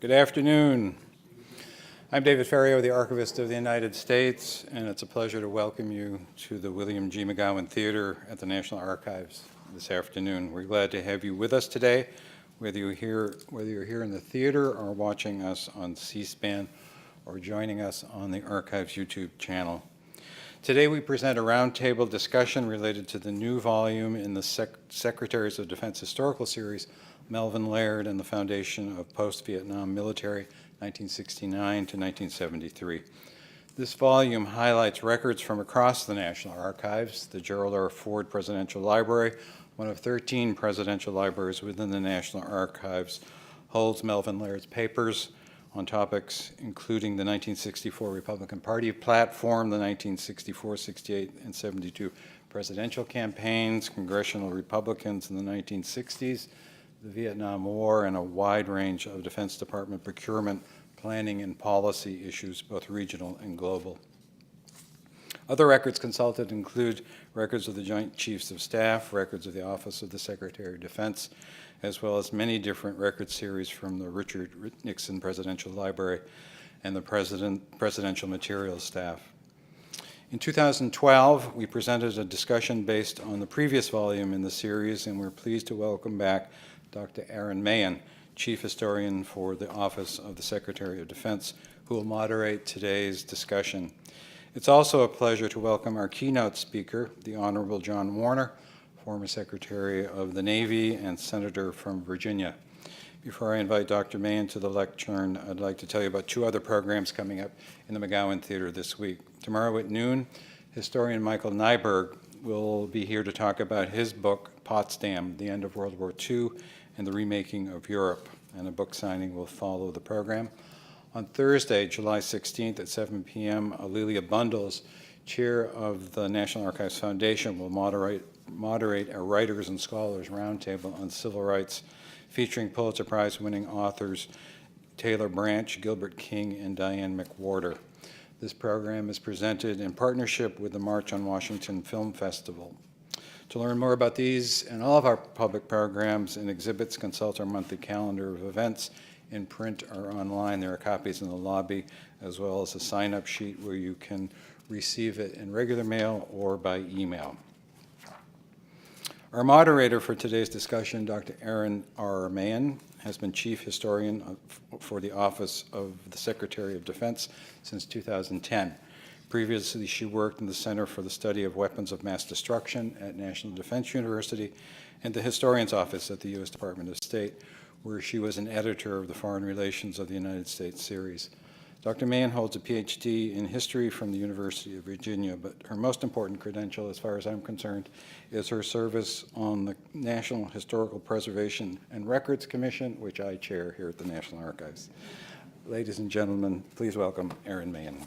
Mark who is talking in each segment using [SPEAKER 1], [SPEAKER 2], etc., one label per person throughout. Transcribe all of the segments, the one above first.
[SPEAKER 1] Good afternoon. I'm David Ferriero, the Archivist of the United States, and it's a pleasure to welcome you to the William G. McGowan Theater at the National Archives this afternoon. We're glad to have you with us today, whether you're here in the theater or watching us on C-SPAN or joining us on the Archives YouTube channel. Today we present a roundtable discussion related to the new volume in the Secretaries of Defense Historical Series, Melvin Laird and the Foundation of Post-Vietnam Military, 1969 to 1973. This volume highlights records from across the National Archives, the Gerald R. Ford Presidential Library, one of 13 presidential libraries within the National Archives, holds Melvin Laird's papers on topics including the 1964 Republican Party platform, the 1964, 68, and 72 presidential campaigns, congressional Republicans in the 1960s, the Vietnam War, and a wide range of Defense Department procurement, planning, and policy issues, both regional and global. Other records consulted include records of the Joint Chiefs of Staff, records of the Office of the Secretary of Defense, as well as many different record series from the Richard Nixon Presidential Library and the Presidential Materials Staff. In 2012, we presented a discussion based on the previous volume in the series, and we're pleased to welcome back Dr. Erin Mahan, Chief Historian for the Office of the Secretary of Defense, who will moderate today's discussion. It's also a pleasure to welcome our keynote speaker, the Honorable John Warner, former Secretary of the Navy and Senator from Virginia. Before I invite Dr. Mahan to the lectern, I'd like to tell you about two other programs coming up in the McGowan Theater this week. Tomorrow at noon, historian Michael Nyberg will be here to talk about his book, Potsdam, The End of World War II and the Remaking of Europe, and a book signing will follow the program. On Thursday, July 16th at 7 p.m., Alelia Bundles, chair of the National Archives Foundation, will moderate a Writers and Scholars Roundtable on Civil Rights, featuring Pulitzer Prize-winning authors Taylor Branch, Gilbert King, and Diane McWhorter. This program is presented in partnership with the March on Washington Film Festival. To learn more about these and all of our public programs and exhibits, consult our monthly calendar of events in print or online. There are copies in the lobby, as well as a sign-up sheet where you can receive it in regular mail or by email. Our moderator for today's discussion, Dr. Erin R. Mahan, has been Chief Historian for the Office of the Secretary of Defense since 2010. Previously, she worked in the Center for the Study of Weapons of Mass Destruction at National Defense University and the Historian's Office at the U.S. Department of State, where she was an editor of the Foreign Relations of the United States series. Dr. Mahan holds a PhD in history from the University of Virginia, but her most important credential, as far as I'm concerned, is her service on the National Historical Preservation and Records Commission, which I chair here at the National Archives. Ladies and gentlemen, please welcome Erin Mahan.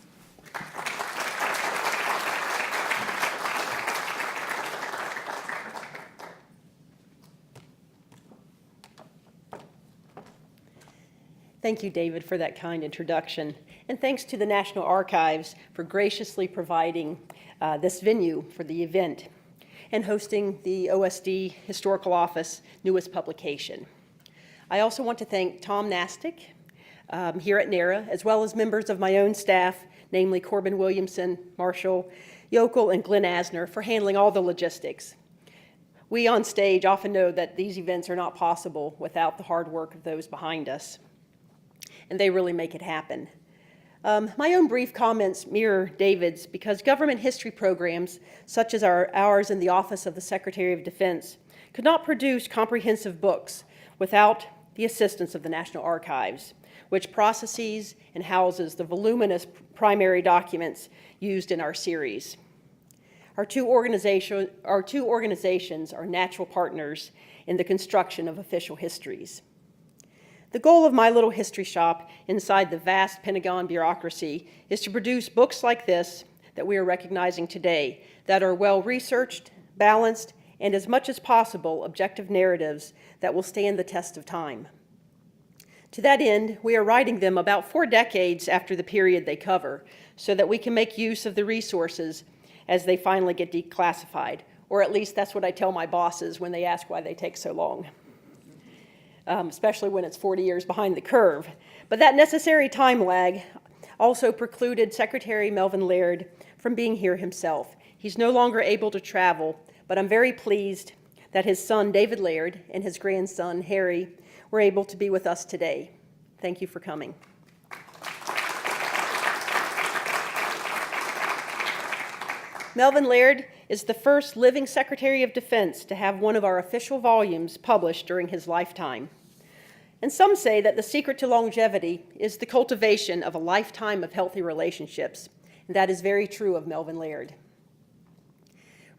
[SPEAKER 2] Thank you, David, for that kind introduction. And thanks to the National Archives for graciously providing this venue for the event and hosting the OSD Historical Office newest publication. I also want to thank Tom Nastic here at NARA, as well as members of my own staff, namely Corbin Williamson, Marshall Yokel, and Glenn Asner, for handling all the logistics. We on stage often know that these events are not possible without the hard work of those behind us, and they really make it happen. My own brief comments mirror David's because government history programs, such as ours in the Office of the Secretary of Defense, could not produce comprehensive books without the assistance of the National Archives, which processes and houses the voluminous primary documents used in our series. Our two organizations are natural partners in the construction of official histories. The goal of my little history shop inside the vast Pentagon bureaucracy is to produce books like this that we are recognizing today that are well-researched, balanced, and as much as possible objective narratives that will stand the test of time. To that end, we are writing them about 4 decades after the period they cover so that we can make use of the resources as they finally get declassified, or at least that's what I tell my bosses when they ask why they take so long. especially when it's 40 years behind the curve. But that necessary time lag also precluded Secretary Melvin Laird from being here himself. He's no longer able to travel, but I'm very pleased that his son, David Laird, and his grandson, Harry, were able to be with us today. Thank you for coming. Melvin Laird is the first living Secretary of Defense to have one of our official volumes published during his lifetime. And some say that the secret to longevity is the cultivation of a lifetime of healthy relationships. And that is very true of Melvin Laird.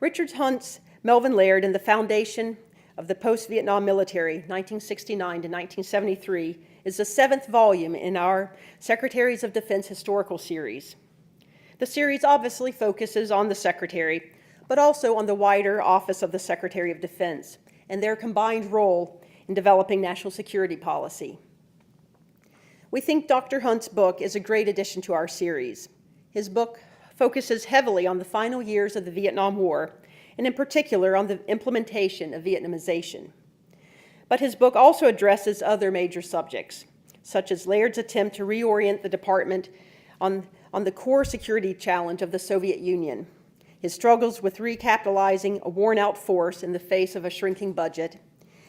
[SPEAKER 2] Richard Hunt's Melvin Laird and the Foundation of the Post-Vietnam Military, 1969 to 1973, is the 7th volume in our Secretaries of Defense historical series. The series obviously focuses on the Secretary, but also on the wider Office of the Secretary of Defense and their combined role in developing national security policy. We think Dr. Hunt's book is a great addition to our series. His book focuses heavily on the final years of the Vietnam War, and in particular on the implementation of Vietnamization. But his book also addresses other major subjects, such as Laird's attempt to reorient the department on the core security challenge of the Soviet Union, his struggles with recapitalizing a worn-out force in the face of a shrinking budget,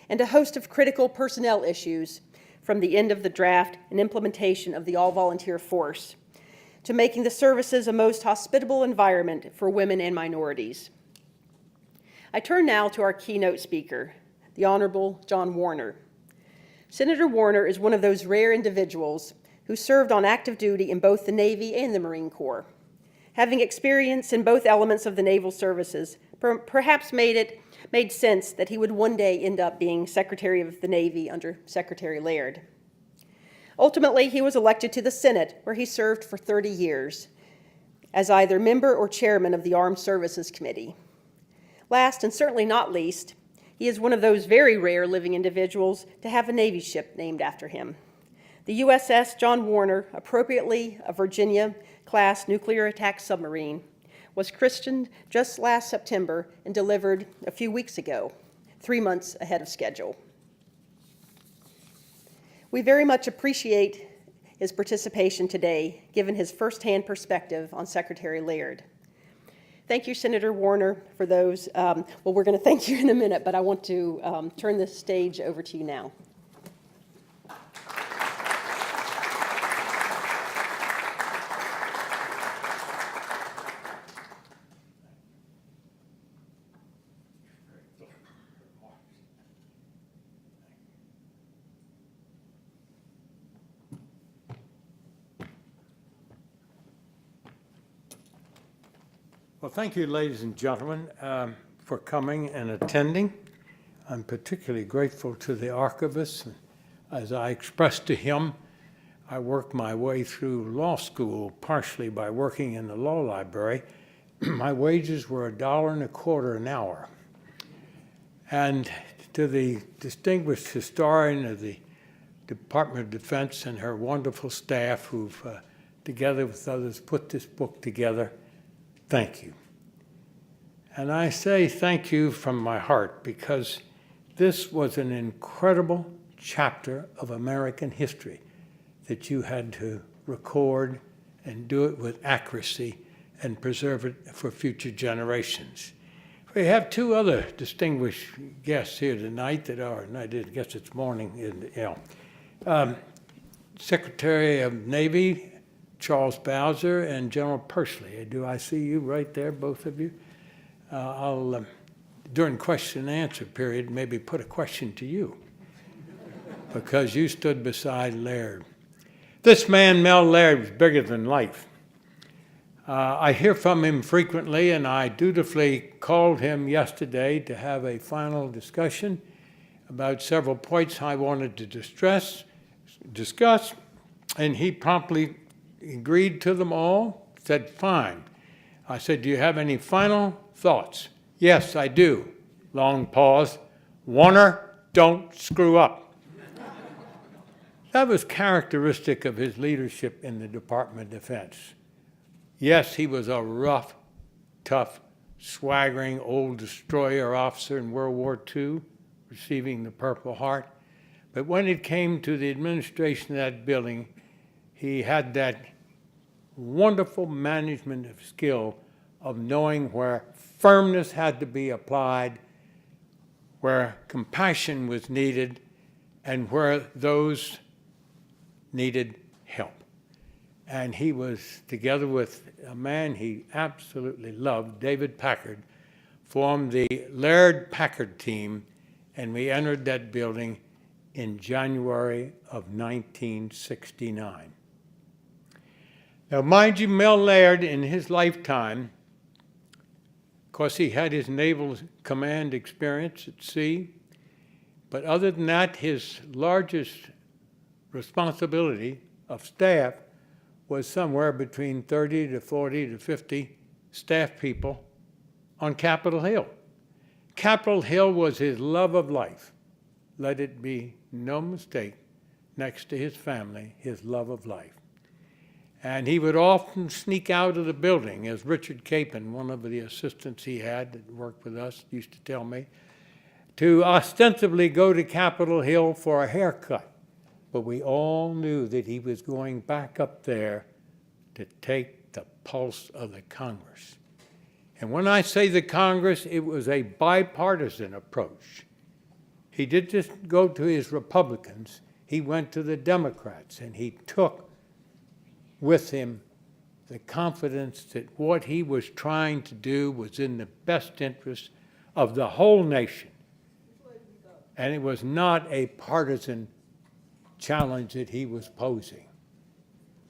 [SPEAKER 2] and a host of critical personnel issues from the end of the draft and implementation of the all-volunteer force to making the services a most hospitable environment for women and minorities. I turn now to our keynote speaker, the Honorable John Warner. Senator Warner is one of those rare individuals who served on active duty in both the Navy and the Marine Corps. Having experience in both elements of the naval services perhaps made sense that he would one day end up being Secretary of the Navy under Secretary Laird. Ultimately, he was elected to the Senate, where he served for 30 years as either member or chairman of the Armed Services Committee. Last, and certainly not least, he is one of those very rare living individuals to have a Navy ship named after him. The USS John Warner, appropriately a Virginia-class nuclear attack submarine, was christened just last September and delivered a few weeks ago, 3 months ahead of schedule. We very much appreciate his participation today, given his firsthand perspective on Secretary Laird. Thank you, Senator Warner, for those. Well, we're going to thank you in a minute, but I want to turn the stage over to you now.
[SPEAKER 3] Well, thank you, ladies and gentlemen, for coming and attending. I'm particularly grateful to the archivist. As I expressed to him, I worked my way through law school partially by working in the law library. My wages were $1.25 an hour. And to the distinguished historian of the Department of Defense and her wonderful staff who've, together with others, put this book together, thank you. And I say thank you from my heart because this was an incredible chapter of American history that you had to record and do it with accuracy and preserve it for future generations. We have two other distinguished guests here tonight that are, and I did guess it's morning, Secretary of Navy Charles Bowser and General Persley. Do I see you right there, both of you? I'll, during question and answer period, maybe put a question to you because you stood beside Laird. This man, Mel Laird, was bigger than life. I hear from him frequently, and I dutifully called him yesterday to have a final discussion about several points I wanted to discuss, and he promptly agreed to them all, said, fine. I said, do you have any final thoughts? Yes, I do. Long pause. Warner, don't screw up. That was characteristic of his leadership in the Department of Defense. Yes, he was a rough, tough, swaggering old destroyer officer in World War II, receiving the Purple Heart, But when it came to the administration of that building, he had that wonderful management of skill of knowing where firmness had to be applied, where compassion was needed, and where those needed help. And he was, together with a man he absolutely loved, David Packard, formed the Laird Packard team, and we entered that building in January of 1969. Now, mind you, Mel Laird, in his lifetime, of course, he had his naval command experience at sea, but other than that, his largest responsibility of staff was somewhere between 30 to 40 to 50 staff people on Capitol Hill. Capitol Hill was his love of life. Let it be no mistake, next to his family, his love of life. And he would often sneak out of the building, as Richard Capon, one of the assistants he had that worked with us, used to tell me, to ostensibly go to Capitol Hill for a haircut. But we all knew that he was going back up there to take the pulse of the Congress. And when I say the Congress, it was a bipartisan approach. He didn't just go to his Republicans, he went to the Democrats, and he took with him the confidence that what he was trying to do was in the best interest of the whole nation. And it was not a partisan challenge that he was posing.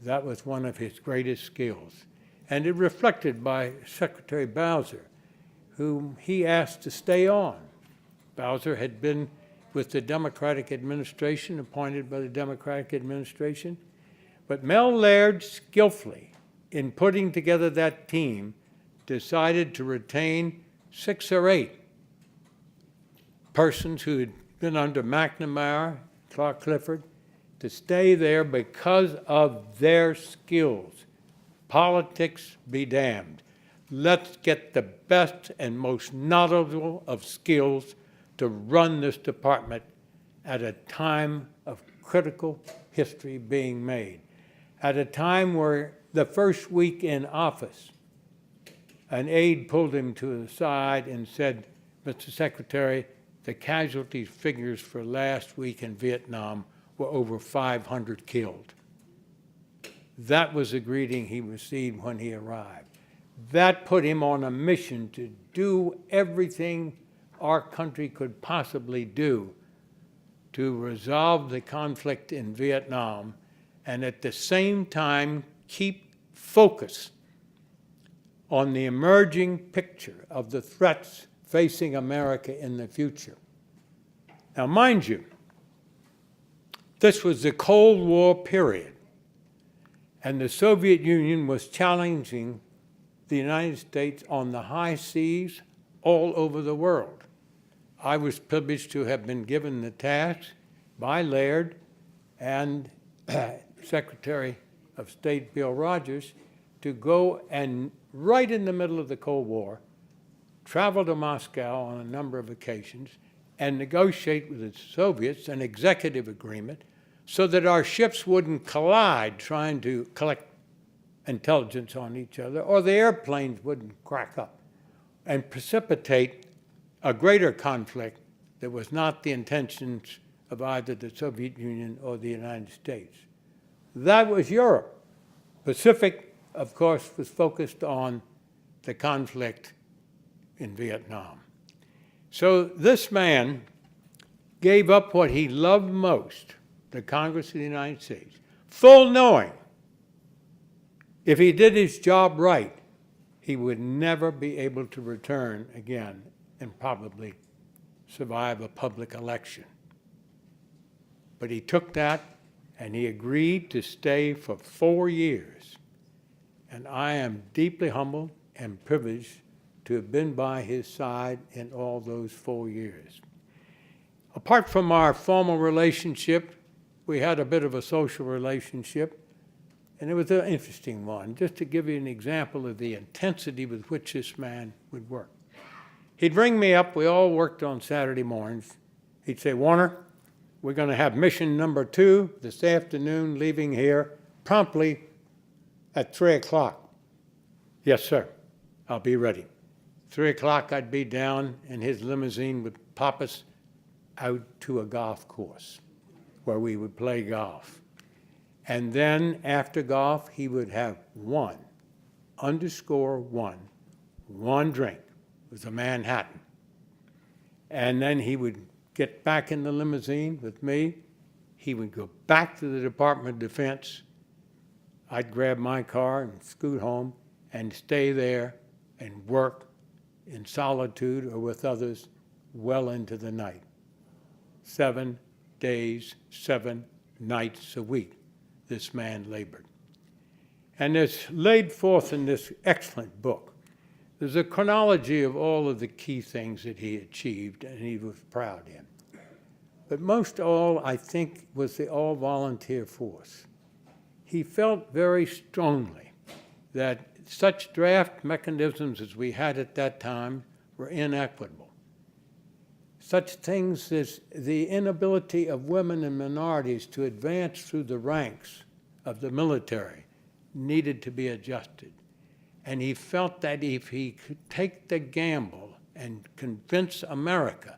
[SPEAKER 3] That was one of his greatest skills. And it reflected by Secretary Bowser, whom he asked to stay on. Bowser had been with the Democratic administration, appointed by the Democratic administration. But Mel Laird, skillfully, in putting together that team, decided to retain 6 or 8 persons who had been under McNamara, Clark Clifford, to stay there because of their skills. Politics be damned. Let's get the best and most knowledgeable of skills to run this department at a time of critical history being made. At a time where the first week in office, an aide pulled him to the side and said, "Mr. Secretary, the casualty figures for last week in Vietnam were over 500 killed." That was the greeting he received when he arrived. That put him on a mission to do everything our country could possibly do to resolve the conflict in Vietnam, and at the same time keep focus on the emerging picture of the threats facing America in the future. Now, mind you, this was the Cold War period, and the Soviet Union was challenging the United States on the high seas all over the world. I was privileged to have been given the task by Laird and Secretary of State Bill Rogers to go and, right in the middle of the Cold War, travel to Moscow on a number of occasions and negotiate with the Soviets an executive agreement so that our ships wouldn't collide trying to collect intelligence on each other, or the airplanes wouldn't crack up and precipitate a greater conflict that was not the intentions of either the Soviet Union or the United States. That was Europe. Pacific, of course, was focused on the conflict in Vietnam. So this man gave up what he loved most, the Congress of the United States, full knowing if he did his job right, he would never be able to return again and probably survive a public election. But he took that and he agreed to stay for 4 years. And I am deeply humbled and privileged to have been by his side in all those 4 years. Apart from our formal relationship, we had a bit of a social relationship, and it was an interesting one, just to give you an example of the intensity with which this man would work. He'd ring me up, we all worked on Saturday mornings. He'd say, "Warner, We're going to have mission number 2 this afternoon, leaving here promptly at 3 o'clock. Yes, sir. I'll be ready. 3 o'clock, I'd be down in his limousine with Pappas out to a golf course where we would play golf. And then after golf, he would have one drink. It was a Manhattan. And then he would get back in the limousine with me. He would go back to the Department of Defense. I'd grab my car and scoot home and stay there and work in solitude or with others well into the night. 7 days, 7 nights a week, this man labored. And it's laid forth in this excellent book. There's a chronology of all of the key things that he achieved and he was proud in. But most all, I think, was the all-volunteer force. He felt very strongly that such draft mechanisms as we had at that time were inequitable. Such things as the inability of women and minorities to advance through the ranks of the military needed to be adjusted. And he felt that if he could take the gamble and convince America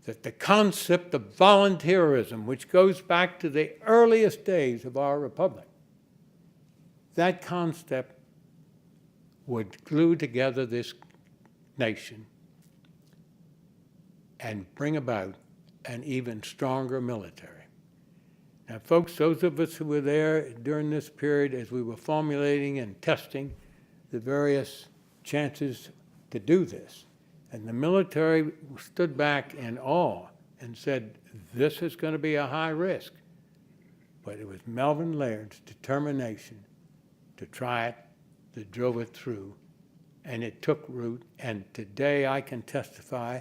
[SPEAKER 3] that the concept of volunteerism, which goes back to the earliest days of our republic, that concept would glue together this nation and bring about an even stronger military. Now, folks, those of us who were there during this period as we were formulating and testing the various chances to do this, and the military stood back in awe and said, this is going to be a high risk. But it was Melvin Laird's determination to try it that drove it through, and it took root. And today I can testify,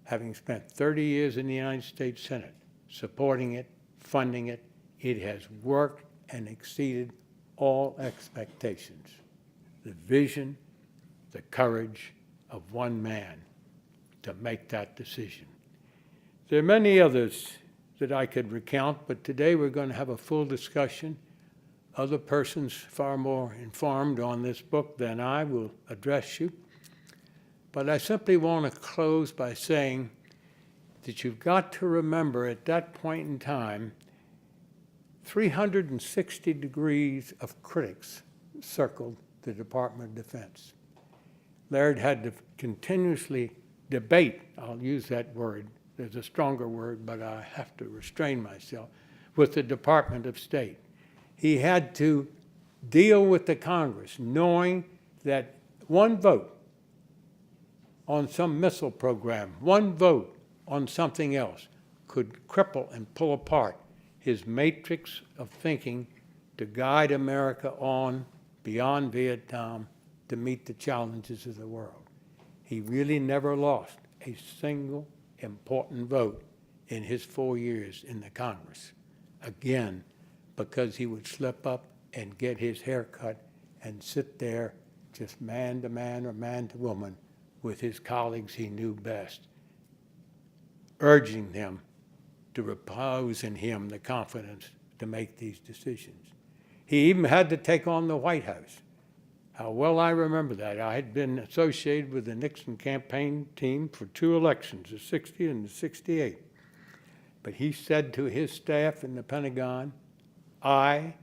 [SPEAKER 3] having spent 30 years in the United States Senate, supporting it, funding it, it has worked and exceeded all expectations. The vision, the courage of one man to make that decision. There are many others that I could recount, but today we're going to have a full discussion. Other persons far more informed on this book than I will address you. But I simply want to close by saying that you've got to remember at that point in time, 360 degrees of critics circled the Department of Defense. Laird had to continuously debate, I'll use that word, there's a stronger word, but I have to restrain myself, with the Department of State. He had to deal with the Congress, knowing that one vote on some missile program, one vote on something else could cripple and pull apart his matrix of thinking to guide America on beyond Vietnam to meet the challenges of the world. He really never lost a single important vote in his 4 years in the Congress. Again, because he would slip up and get his hair cut and sit there just man to man or man to woman with his colleagues he knew best, urging them to repose in him the confidence to make these decisions. He even had to take on the White House. How well I remember that. I had been associated with the Nixon campaign team for 2 elections, the 60 and the 68. But he said to his staff in the Pentagon, I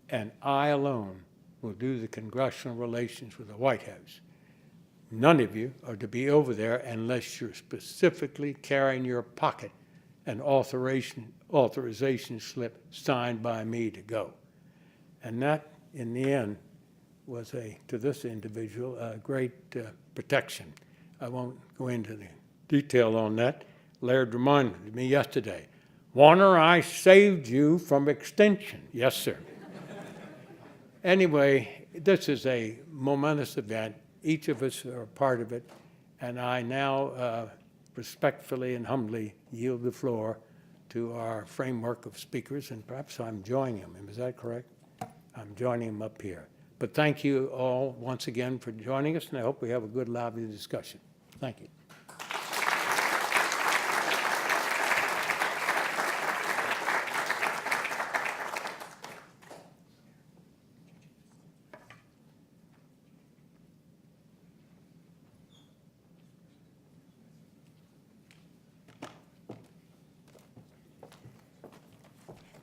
[SPEAKER 3] and I alone will do the congressional relations with the White House. None of you are to be over there unless you're specifically carrying your pocket an authorization slip signed by me to go. And that, in the end, was to this individual a great protection. I won't go into the detail on that. Laird reminded me yesterday, Warner, I saved you from extinction. Yes, sir. Anyway, this is a momentous event. Each of us are a part of it, and I now respectfully and humbly yield the floor to our framework of speakers, and perhaps I'm joining him. Is that correct? I'm joining him up here. But thank you all once again for joining us, and I hope we have a good, lively discussion. Thank you.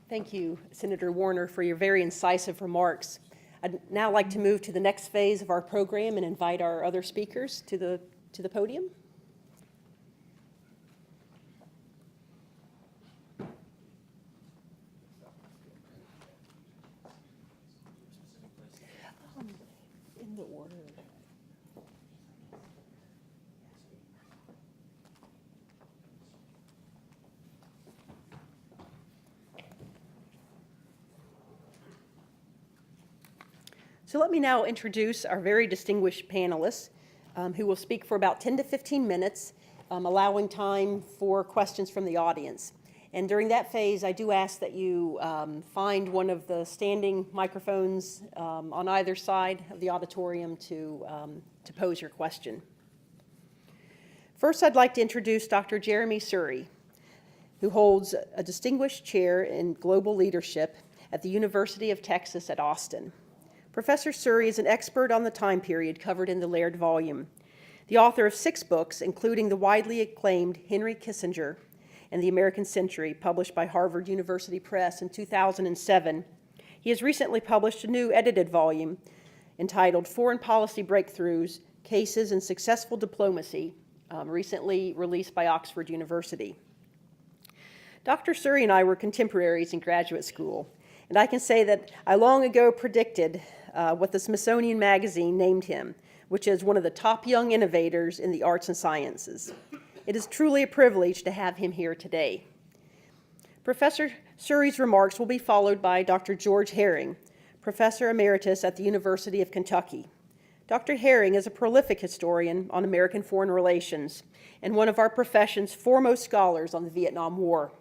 [SPEAKER 2] Thank you, Senator Warner, for your very incisive remarks. I'd now like to move to the next phase of our program and invite our other speakers to the podium. In the order. So let me now introduce our very distinguished panelists who will speak for about 10 to 15 minutes, allowing time for questions from the audience. And during that phase, I do ask that you find one of the standing microphones on either side of the auditorium to pose your question. First, I'd like to introduce Dr. Jeremy Surrey, who holds a distinguished chair in global leadership at the University of Texas at Austin. Professor Surrey is an expert on the time period covered in the Laird volume, the author of 6 books, including the widely acclaimed Henry Kissinger and the American Century, published by Harvard University Press in 2007. He has recently published a new edited volume entitled Foreign Policy Breakthroughs, Cases in Successful Diplomacy, recently released by Oxford University. Dr. Surrey and I were contemporaries in graduate school, and I can say that I long ago predicted what the Smithsonian Magazine named him, which is one of the top young innovators in the arts and sciences. It is truly a privilege to have him here today. Professor Surrey's remarks will be followed by Dr. George Herring, Professor Emeritus at the University of Kentucky. Dr. Herring is a prolific historian on American foreign relations and one of our profession's foremost scholars on the Vietnam War.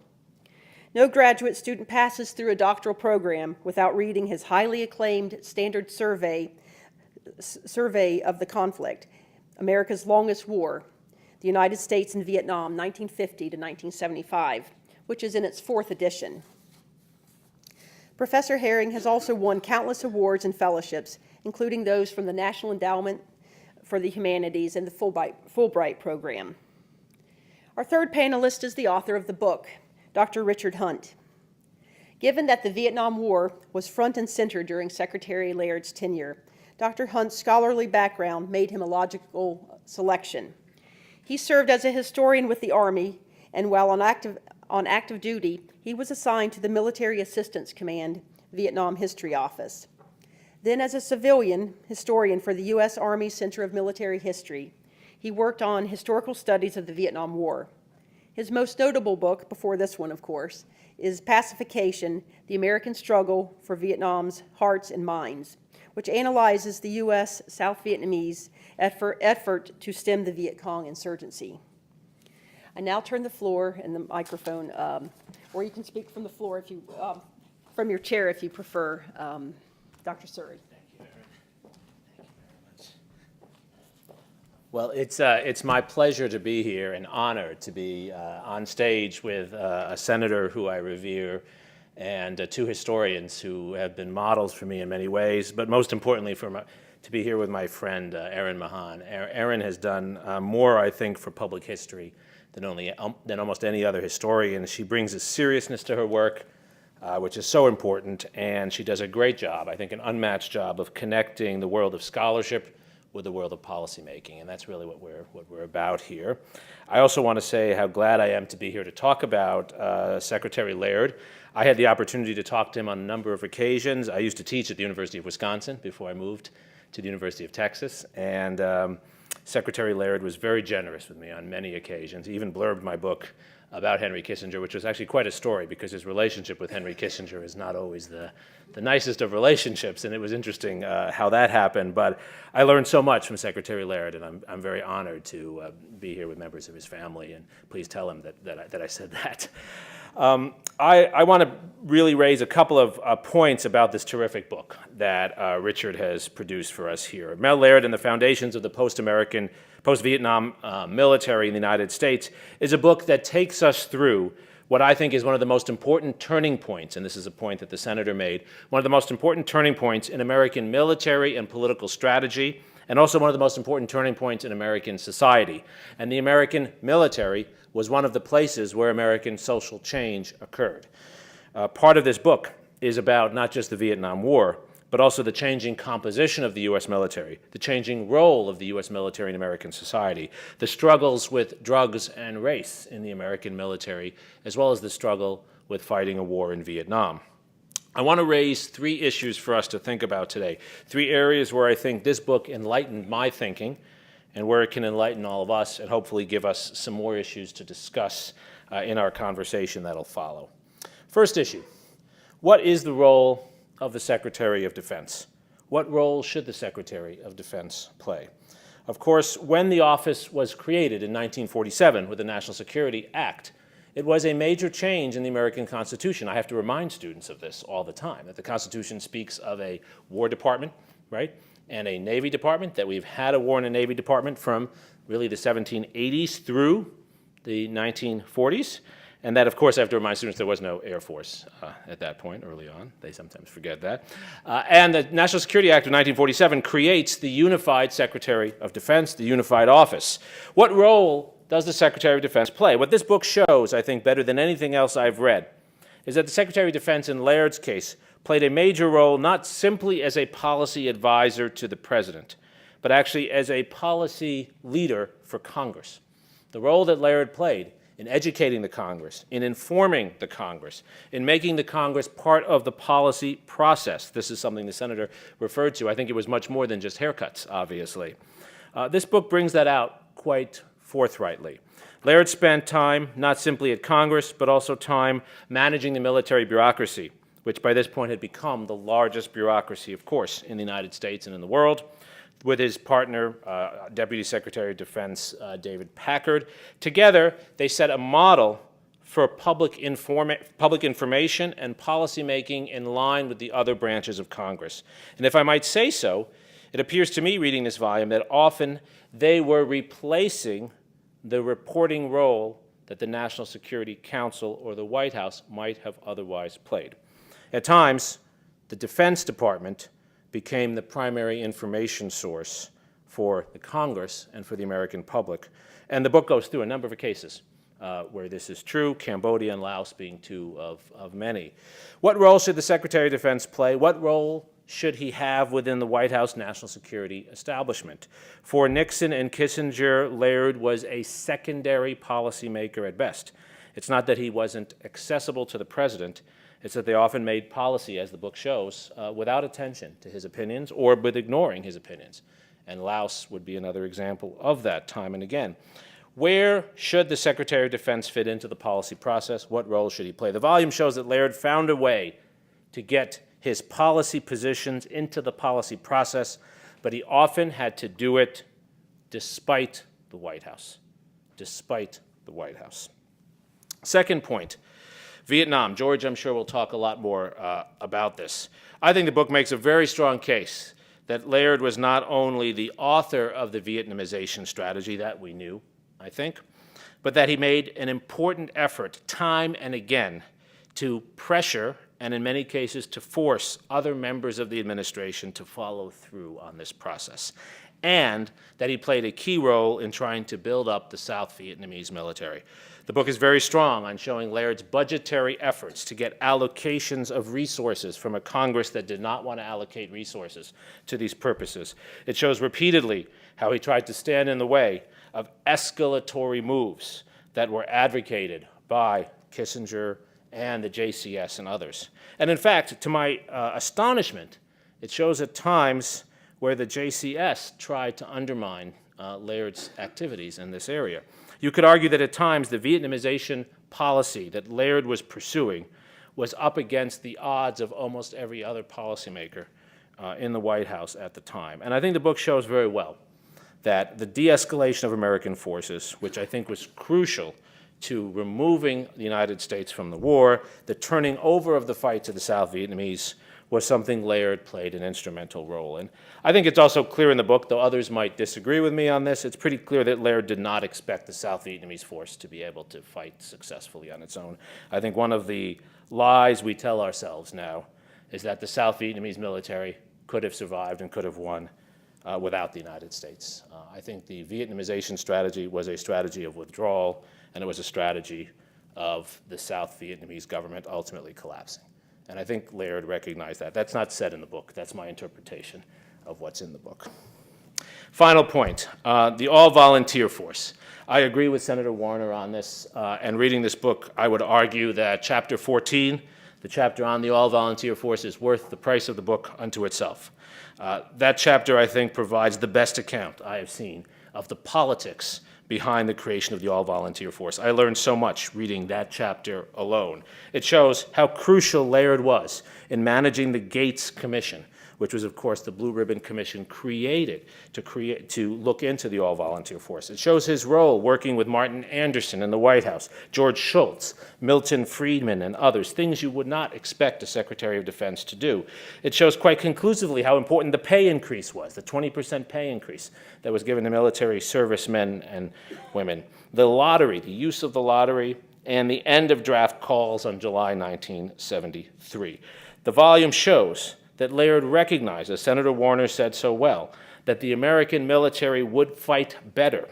[SPEAKER 2] No graduate student passes through a doctoral program without reading his highly acclaimed standard survey of the conflict, America's Longest War, the United States and Vietnam, 1950 to 1975, which is in its 4th edition. Professor Herring has also won countless awards and fellowships, including those from the National Endowment for the Humanities and the Fulbright program. Our third panelist is the author of the book, Dr. Richard Hunt. Given that the Vietnam War was front and center during Secretary Laird's tenure, Dr. Hunt's scholarly background made him a logical selection. He served as a historian with the Army, and while on active duty, he was assigned to the Military Assistance Command Vietnam History Office. Then as a civilian historian for the U.S. Army Center of Military History, he worked on historical studies of the Vietnam War. His most notable book, before this one, of course, is Pacification, The American Struggle for Vietnam's Hearts and Minds, which analyzes the U.S. South Vietnamese effort to stem the Viet Cong insurgency. I now turn the floor and the microphone, or you can speak from the floor if you, from your chair if you prefer, Dr. Surrey.
[SPEAKER 4] Well, it's my pleasure to be here and honored to be on stage with a senator who I revere and 2 historians who have been models for me in many ways, but most importantly to be here with my friend Erin Mahan. Erin has done more, I think, for public history than almost any other historian. She brings a seriousness to her work, which is so important, and she does a great job, I think an unmatched job, of connecting the world of scholarship with the world of policymaking, and that's really what we're about here. I also want to say how glad I am to be here to talk about Secretary Laird. I had the opportunity to talk to him on a number of occasions. I used to teach at the University of Wisconsin before I moved to the University of Texas, and Secretary Laird was very generous with me on many occasions. He even blurbed my book about Henry Kissinger, which was actually quite a story because his relationship with Henry Kissinger is not always the nicest of relationships, and it was interesting how that happened. But I learned so much from Secretary Laird, and I'm very honored to be here with members of his family, and please tell him that I said that. I want to really raise a couple of points about this terrific book that Richard has produced for us here. Mel Laird and the Foundations of the Post-Vietnam Military in the United States is a book that takes us through what I think is one of the most important turning points, and this is a point that the senator made, one of the most important turning points in American military and political strategy, and also one of the most important turning points in American society. And the American military was one of the places where American social change occurred. Part of this book is about not just the Vietnam War, but also the changing composition of the U.S. military, the changing role of the U.S. military in American society, the struggles with drugs and race in the American military, as well as the struggle with fighting a war in Vietnam. I want to raise 3 issues for us to think about today, 3 areas where I think this book enlightened my thinking and where it can enlighten all of us and hopefully give us some more issues to discuss in our conversation that'll follow. First issue, what is the role of the Secretary of Defense? What role should the Secretary of Defense play? Of course, when the office was created in 1947 with the National Security Act, it was a major change in the American Constitution. I have to remind students of this all the time, that the Constitution speaks of a War Department, right, and a Navy Department, that we've had a War and a Navy Department from really the 1780s through the 1940s. And that, of course, I have to remind students there was no Air Force at that point early on. They sometimes forget that. And the National Security Act of 1947 creates the Unified Secretary of Defense, the Unified Office. What role does the Secretary of Defense play? What this book shows, I think, better than anything else I've read, is that the Secretary of Defense, in Laird's case, played a major role not simply as a policy advisor to the President, but actually as a policy leader for Congress. The role that Laird played in educating the Congress, in informing the Congress, in making the Congress part of the policy process. This is something the Senator referred to. I think it was much more than just haircuts, obviously. This book brings that out quite forthrightly. Laird spent time not simply at Congress, but also time managing the military bureaucracy, which by this point had become the largest bureaucracy, of course, in the United States and in the world, with his partner, Deputy Secretary of Defense David Packard. Together, they set a model for public information and policymaking in line with the other branches of Congress. And if I might say so, it appears to me, reading this volume, that often they were replacing the reporting role that the National Security Council or the White House might have otherwise played. At times, the Defense Department became the primary information source for the Congress and for the American public. And the book goes through a number of cases where this is true, Cambodia and Laos being 2 of many. What role should the Secretary of Defense play? What role should he have within the White House national security establishment? For Nixon and Kissinger, Laird was a secondary policymaker at best. It's not that he wasn't accessible to the President, it's that they often made policy, as the book shows, without attention to his opinions or with ignoring his opinions. And Laos would be another example of that time and again. Where should the Secretary of Defense fit into the policy process? What role should he play? The volume shows that Laird found a way to get his policy positions into the policy process, but he often had to do it despite the White House. Despite the White House. Second point, Vietnam. George, I'm sure, will talk a lot more about this. I think the book makes a very strong case that Laird was not only the author of the Vietnamization strategy, that we knew, I think, but that he made an important effort time and again to pressure and in many cases to force other members of the administration to follow through on this process, and that he played a key role in trying to build up the South Vietnamese military. The book is very strong on showing Laird's budgetary efforts to get allocations of resources from a Congress that did not want to allocate resources to these purposes. It shows repeatedly how he tried to stand in the way of escalatory moves that were advocated by Kissinger and the JCS and others. And in fact, to my astonishment, it shows at times where the JCS tried to undermine Laird's activities in this area. You could argue that at times the Vietnamization policy that Laird was pursuing was up against the odds of almost every other policymaker in the White House at the time. And I think the book shows very well that the de-escalation of American forces, which I think was crucial to removing the United States from the war, the turning over of the fight to the South Vietnamese, was something Laird played an instrumental role in. I think it's also clear in the book, though others might disagree with me on this, it's pretty clear that Laird did not expect the South Vietnamese force to be able to fight successfully on its own. I think one of the lies we tell ourselves now is that the South Vietnamese military could have survived and could have won without the United States. I think the Vietnamization strategy was a strategy of withdrawal, and it was a strategy of the South Vietnamese government ultimately collapsing. And I think Laird recognized that. That's not said in the book. That's my interpretation of what's in the book. Final point, the all-volunteer force. I agree with Senator Warner on this, and reading this book, I would argue that Chapter 14, the chapter on the all-volunteer force, is worth the price of the book unto itself. That chapter, I think, provides the best account I have seen of the politics behind the creation of the all-volunteer force. I learned so much reading that chapter alone. It shows how crucial Laird was in managing the Gates Commission, which was, of course, the Blue Ribbon Commission created to look into the all-volunteer force. It shows his role working with Martin Anderson in the White House, George Shultz, Milton Friedman, and others, things you would not expect a Secretary of Defense to do. It shows quite conclusively how important the pay increase was, the 20% pay increase that was given to military servicemen and women, the lottery, the use of the lottery, and the end of draft calls on July 1973. The volume shows that Laird recognized, as Senator Warner said so well, that the American military would fight better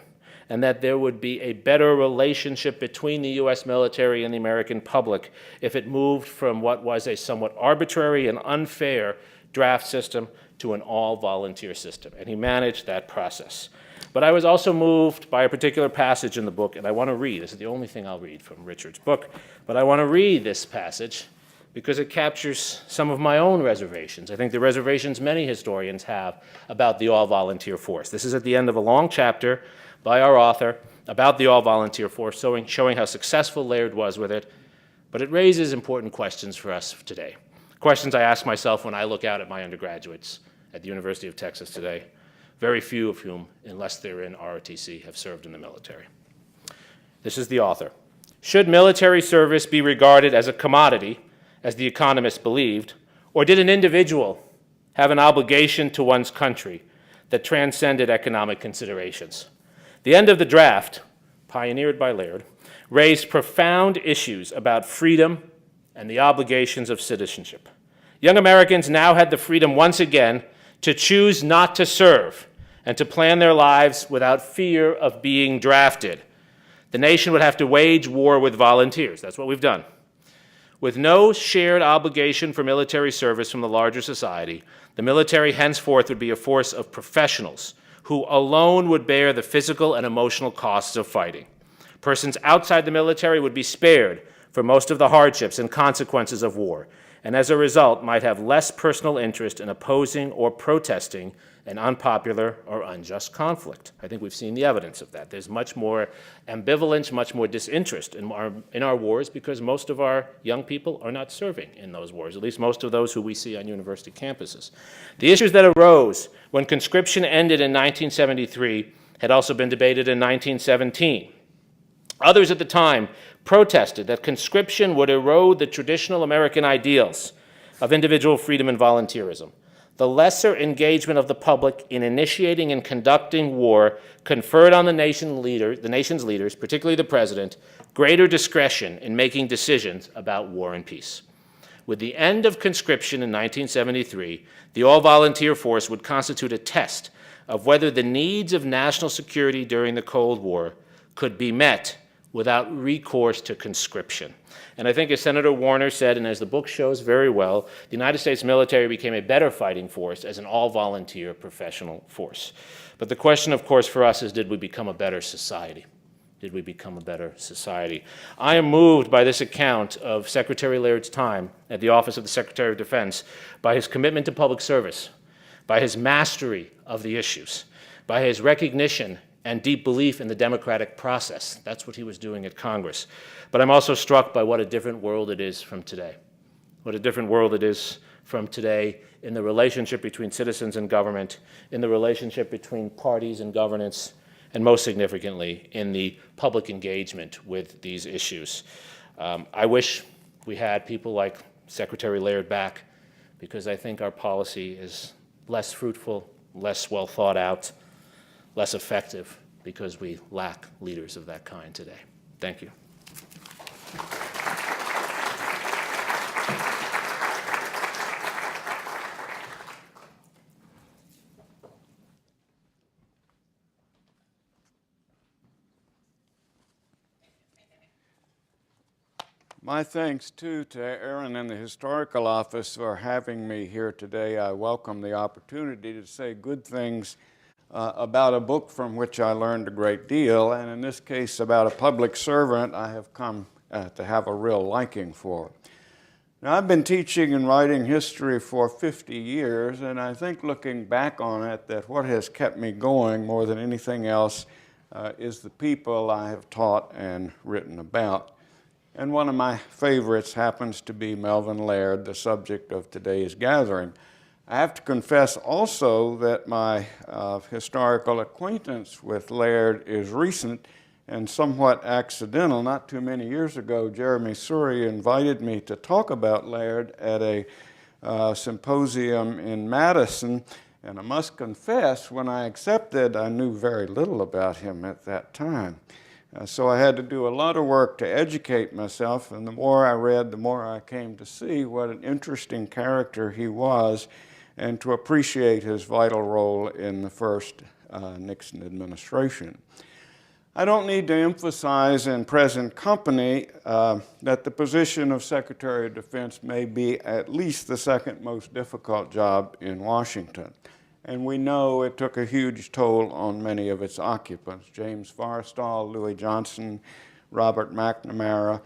[SPEAKER 4] and that there would be a better relationship between the U.S. military and the American public if it moved from what was a somewhat arbitrary and unfair draft system to an all-volunteer system. And he managed that process. But I was also moved by a particular passage in the book, and I want to read. This is the only thing I'll read from Richard's book, but I want to read this passage because it captures some of my own reservations. I think the reservations many historians have about the all-volunteer force. This is at the end of a long chapter by our author about the all-volunteer force, showing how successful Laird was with it, but it raises important questions for us today. Questions I ask myself when I look out at my undergraduates at the University of Texas today, very few of whom, unless they're in ROTC, have served in the military. This is the author. Should military service be regarded as a commodity, as the economists believed, or did an individual have an obligation to one's country that transcended economic considerations? The end of the draft, pioneered by Laird, raised profound issues about freedom and the obligations of citizenship. Young Americans now had the freedom once again to choose not to serve and to plan their lives without fear of being drafted. The nation would have to wage war with volunteers. That's what we've done. With no shared obligation for military service from the larger society, the military henceforth would be a force of professionals who alone would bear the physical and emotional costs of fighting. Persons outside the military would be spared for most of the hardships and consequences of war, and as a result might have less personal interest in opposing or protesting an unpopular or unjust conflict. I think we've seen the evidence of that. There's much more ambivalence, much more disinterest in our wars because most of our young people are not serving in those wars, at least most of those who we see on university campuses. The issues that arose when conscription ended in 1973 had also been debated in 1917. Others at the time protested that conscription would erode the traditional American ideals of individual freedom and volunteerism. The lesser engagement of the public in initiating and conducting war conferred on the nation's leaders, particularly the president, greater discretion in making decisions about war and peace. With the end of conscription in 1973, the all-volunteer force would constitute a test of whether the needs of national security during the Cold War could be met without recourse to conscription. And I think as Senator Warner said, and as the book shows very well, the United States military became a better fighting force as an all-volunteer professional force. But the question, of course, for us is, did we become a better society? Did we become a better society? I am moved by this account of Secretary Laird's time at the Office of the Secretary of Defense, by his commitment to public service, by his mastery of the issues, by his recognition and deep belief in the democratic process. That's what he was doing at Congress. But I'm also struck by what a different world it is from today. What a different world it is from today in the relationship between citizens and government, in the relationship between parties and governance, and most significantly, in the public engagement with these issues. I wish we had people like Secretary Laird back, because I think our policy is less fruitful, less well thought out, less effective, because we lack leaders of that kind today. Thank you.
[SPEAKER 5] My thanks, too, to Erin and the Historical Office for having me here today. I welcome the opportunity to say good things about a book from which I learned a great deal, and in this case about a public servant I have come to have a real liking for. Now, I've been teaching and writing history for 50 years, and I think looking back on it that what has kept me going more than anything else is the people I have taught and written about. And one of my favorites happens to be Melvin Laird, the subject of today's gathering. I have to confess also that my historical acquaintance with Laird is recent and somewhat accidental. Not too many years ago, Jeremy Surrey invited me to talk about Laird at a symposium in Madison, and I must confess, when I accepted, I knew very little about him at that time. So I had to do a lot of work to educate myself, and the more I read, the more I came to see what an interesting character he was and to appreciate his vital role in the first Nixon administration. I don't need to emphasize in present company that the position of Secretary of Defense may be at least the second most difficult job in Washington. And we know it took a huge toll on many of its occupants: James Forrestal, Louis Johnson, Robert McNamara.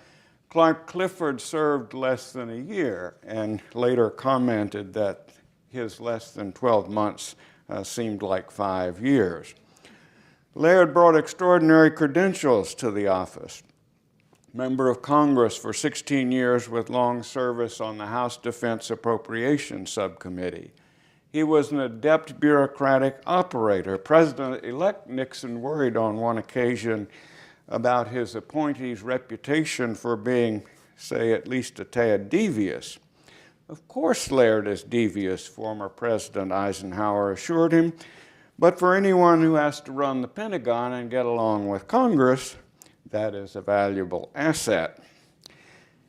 [SPEAKER 5] Clark Clifford served less than a year and later commented that his less than 12 months seemed like 5 years. Laird brought extraordinary credentials to the office. Member of Congress for 16 years with long service on the House Defense Appropriations Subcommittee. He was an adept bureaucratic operator. President-elect Nixon worried on one occasion about his appointee's reputation for being, say, at least a tad devious. Of course Laird is devious, former President Eisenhower assured him, but for anyone who has to run the Pentagon and get along with Congress, that is a valuable asset.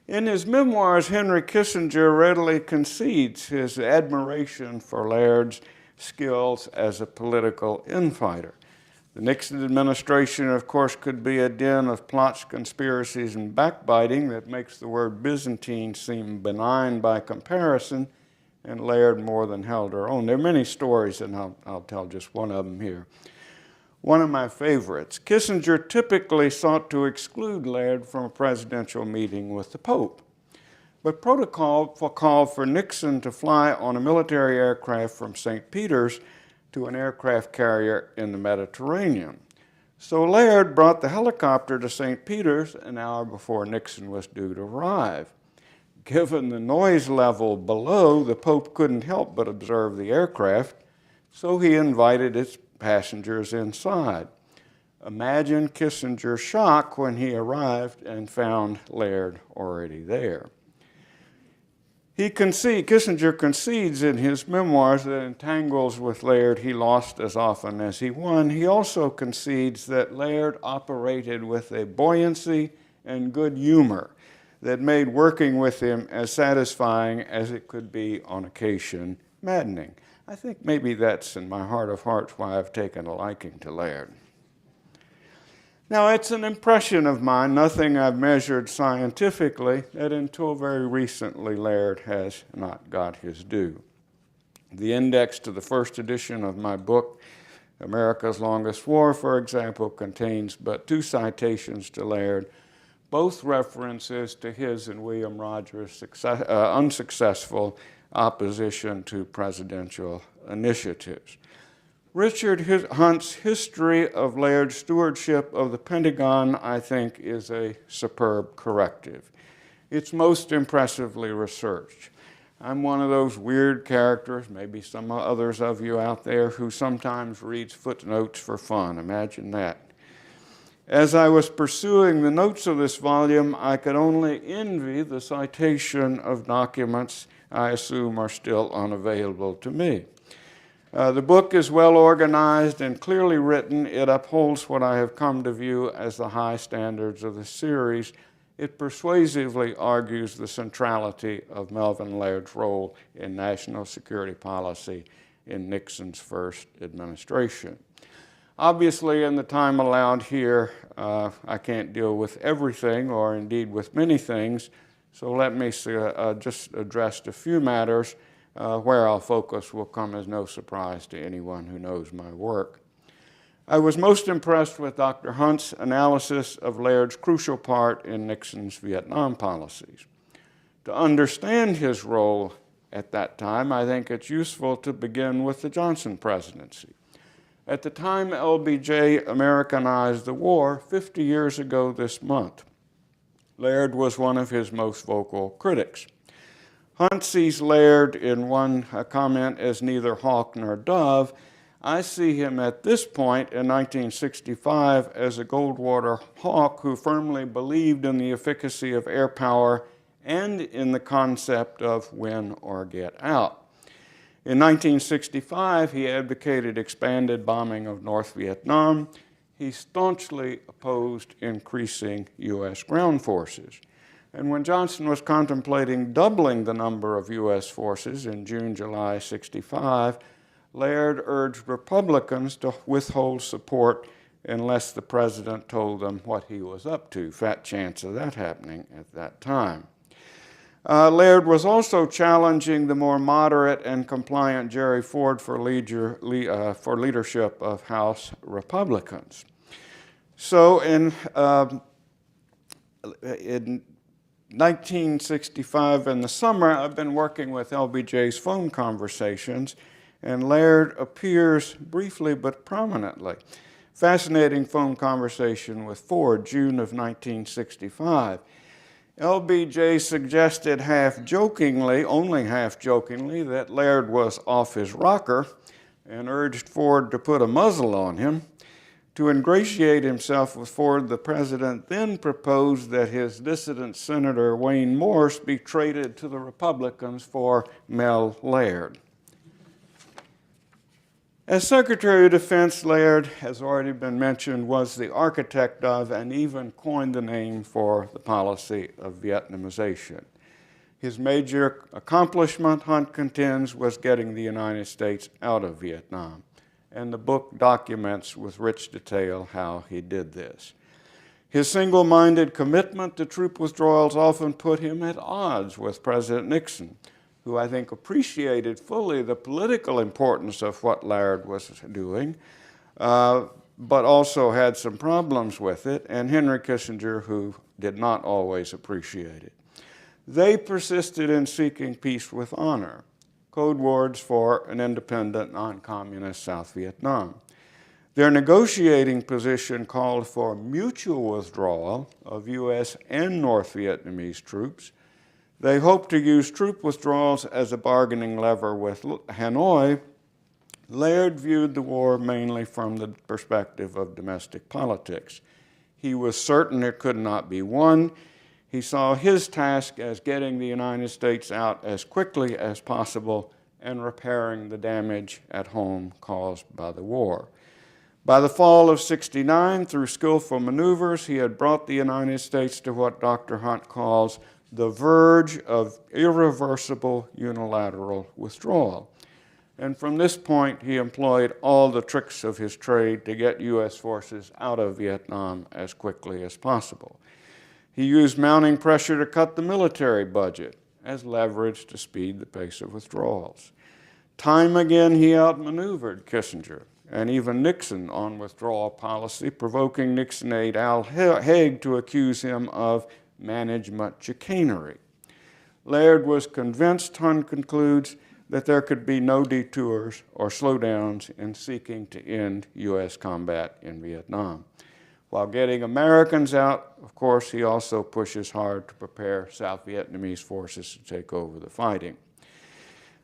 [SPEAKER 5] In his memoirs, Henry Kissinger readily concedes his admiration for Laird's skills as a political infighter. The Nixon administration, of course, could be a den of plots, conspiracies, and backbiting that makes the word Byzantine seem benign by comparison, and Laird more than held her own. There are many stories, and I'll tell just one of them here. One of my favorites: Kissinger typically sought to exclude Laird from a presidential meeting with the Pope, but protocol called for Nixon to fly on a military aircraft from St. Peter's to an aircraft carrier in the Mediterranean. So Laird brought the helicopter to St. Peter's an hour before Nixon was due to arrive. Given the noise level below, the Pope couldn't help but observe the aircraft, so he invited its passengers inside. Imagine Kissinger's shock when he arrived and found Laird already there. Kissinger concedes in his memoirs that in tangles with Laird he lost as often as he won. He also concedes that Laird operated with a buoyancy and good humor that made working with him as satisfying as it could be on occasion maddening. I think maybe that's in my heart of hearts why I've taken a liking to Laird. Now, it's an impression of mine, nothing I've measured scientifically, that until very recently Laird has not got his due. The index to the first edition of my book, America's Longest War, for example, contains but 2 citations to Laird, both references to his and William Rogers' unsuccessful opposition to presidential initiatives. Richard Hunt's history of Laird's stewardship of the Pentagon, I think, is a superb corrective. It's most impressively researched. I'm one of those weird characters, maybe some others of you out there, who sometimes reads footnotes for fun. Imagine that. As I was pursuing the notes of this volume, I could only envy the citation of documents I assume are still unavailable to me. The book is well organized and clearly written. It upholds what I have come to view as the high standards of the series. It persuasively argues the centrality of Melvin Laird's role in national security policy in Nixon's first administration. Obviously, in the time allowed here, I can't deal with everything, or indeed with many things, so let me just address a few matters where I'll focus will come as no surprise to anyone who knows my work. I was most impressed with Dr. Hunt's analysis of Laird's crucial part in Nixon's Vietnam policies. To understand his role at that time, I think it's useful to begin with the Johnson presidency. At the time LBJ Americanized the war, 50 years ago this month, Laird was one of his most vocal critics. Hunt sees Laird in one comment as neither hawk nor dove. I see him at this point in 1965 as a Goldwater hawk who firmly believed in the efficacy of air power and in the concept of win or get out. In 1965, he advocated expanded bombing of North Vietnam. He staunchly opposed increasing U.S. ground forces. And when Johnson was contemplating doubling the number of U.S. forces in June, July 65, Laird urged Republicans to withhold support unless the president told them what he was up to. Fat chance of that happening at that time. Laird was also challenging the more moderate and compliant Jerry Ford for leadership of House Republicans. So in 1965 in the summer, I've been working with LBJ's phone conversations, and Laird appears briefly but prominently. Fascinating phone conversation with Ford, June of 1965. LBJ suggested half-jokingly, only half-jokingly, that Laird was off his rocker and urged Ford to put a muzzle on him. To ingratiate himself with Ford, the president then proposed that his dissident Senator Wayne Morse be traded to the Republicans for Mel Laird. As Secretary of Defense, Laird, has already been mentioned, was the architect of and even coined the name for the policy of Vietnamization. His major accomplishment, Hunt contends, was getting the United States out of Vietnam, and the book documents with rich detail how he did this. His single-minded commitment to troop withdrawals often put him at odds with President Nixon, who I think appreciated fully the political importance of what Laird was doing, but also had some problems with it, and Henry Kissinger, who did not always appreciate it. They persisted in seeking peace with honor, code words for an independent, non-communist South Vietnam. Their negotiating position called for mutual withdrawal of U.S. and North Vietnamese troops. They hoped to use troop withdrawals as a bargaining lever with Hanoi. Laird viewed the war mainly from the perspective of domestic politics. He was certain it could not be won. He saw his task as getting the United States out as quickly as possible and repairing the damage at home caused by the war. By the fall of '69, through skillful maneuvers, he had brought the United States to what Dr. Hunt calls the verge of irreversible unilateral withdrawal. And from this point, he employed all the tricks of his trade to get U.S. forces out of Vietnam as quickly as possible. He used mounting pressure to cut the military budget as leverage to speed the pace of withdrawals. Time again, he outmaneuvered Kissinger and even Nixon on withdrawal policy, provoking Nixon aide Al Haig to accuse him of management chicanery. Laird was convinced, Hunt concludes, that there could be no detours or slowdowns in seeking to end U.S. combat in Vietnam. While getting Americans out, of course, he also pushes hard to prepare South Vietnamese forces to take over the fighting.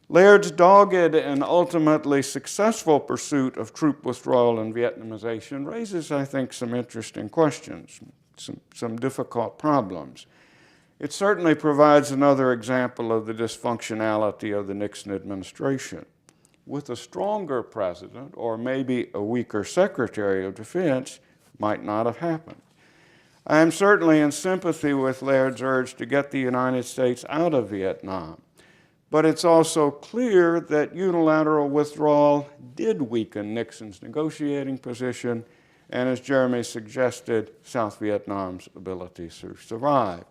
[SPEAKER 5] Laird's dogged and ultimately successful pursuit of troop withdrawal and Vietnamization raises, I think, some interesting questions, some difficult problems. It certainly provides another example of the dysfunctionality of the Nixon administration. With a stronger president, or maybe a weaker Secretary of Defense, might not have happened. I am certainly in sympathy with Laird's urge to get the United States out of Vietnam, But it's also clear that unilateral withdrawal did weaken Nixon's negotiating position and, as Jeremy suggested, South Vietnam's ability to survive.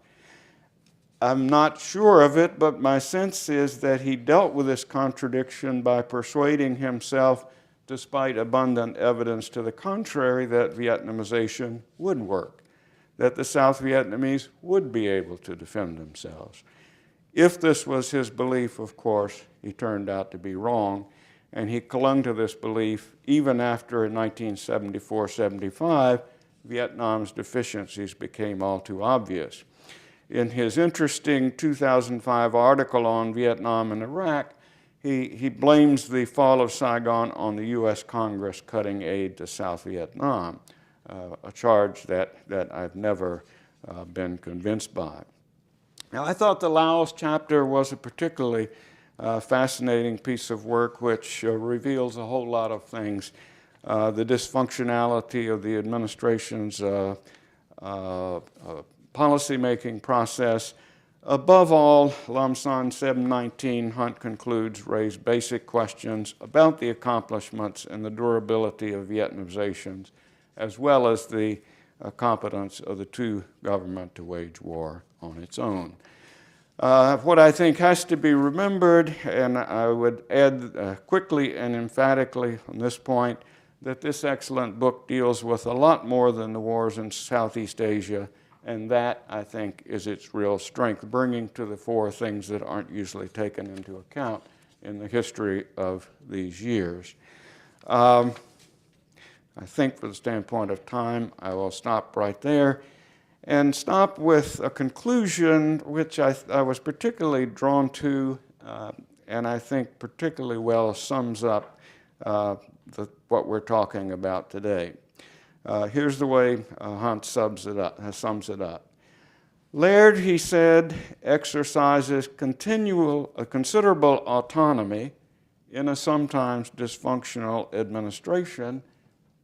[SPEAKER 5] I'm not sure of it, but my sense is that he dealt with this contradiction by persuading himself, despite abundant evidence to the contrary, that Vietnamization would work, that the South Vietnamese would be able to defend themselves. If this was his belief, of course, he turned out to be wrong, and he clung to this belief even after, in 1974-75, Vietnam's deficiencies became all too obvious. In his interesting 2005 article on Vietnam and Iraq, he blames the fall of Saigon on the U.S. Congress cutting aid to South Vietnam, a charge that I've never been convinced by. Now, I thought the Laos chapter was a particularly fascinating piece of work which reveals a whole lot of things. The dysfunctionality of the administration's policymaking process. Above all, Lam Son 719, Hunt concludes, raise basic questions about the accomplishments and the durability of Vietnamizations, as well as the competence of the two governments to wage war on its own. What I think has to be remembered, and I would add quickly and emphatically on this point, that this excellent book deals with a lot more than the wars in Southeast Asia, and that, I think, is its real strength, bringing to the fore things that aren't usually taken into account in the history of these years. I think for the standpoint of time, I will stop right there and stop with a conclusion which I was particularly drawn to and I think particularly well sums up what we're talking about today. Here's the way Hunt sums it up. Laird, he said, exercises considerable autonomy in a sometimes dysfunctional administration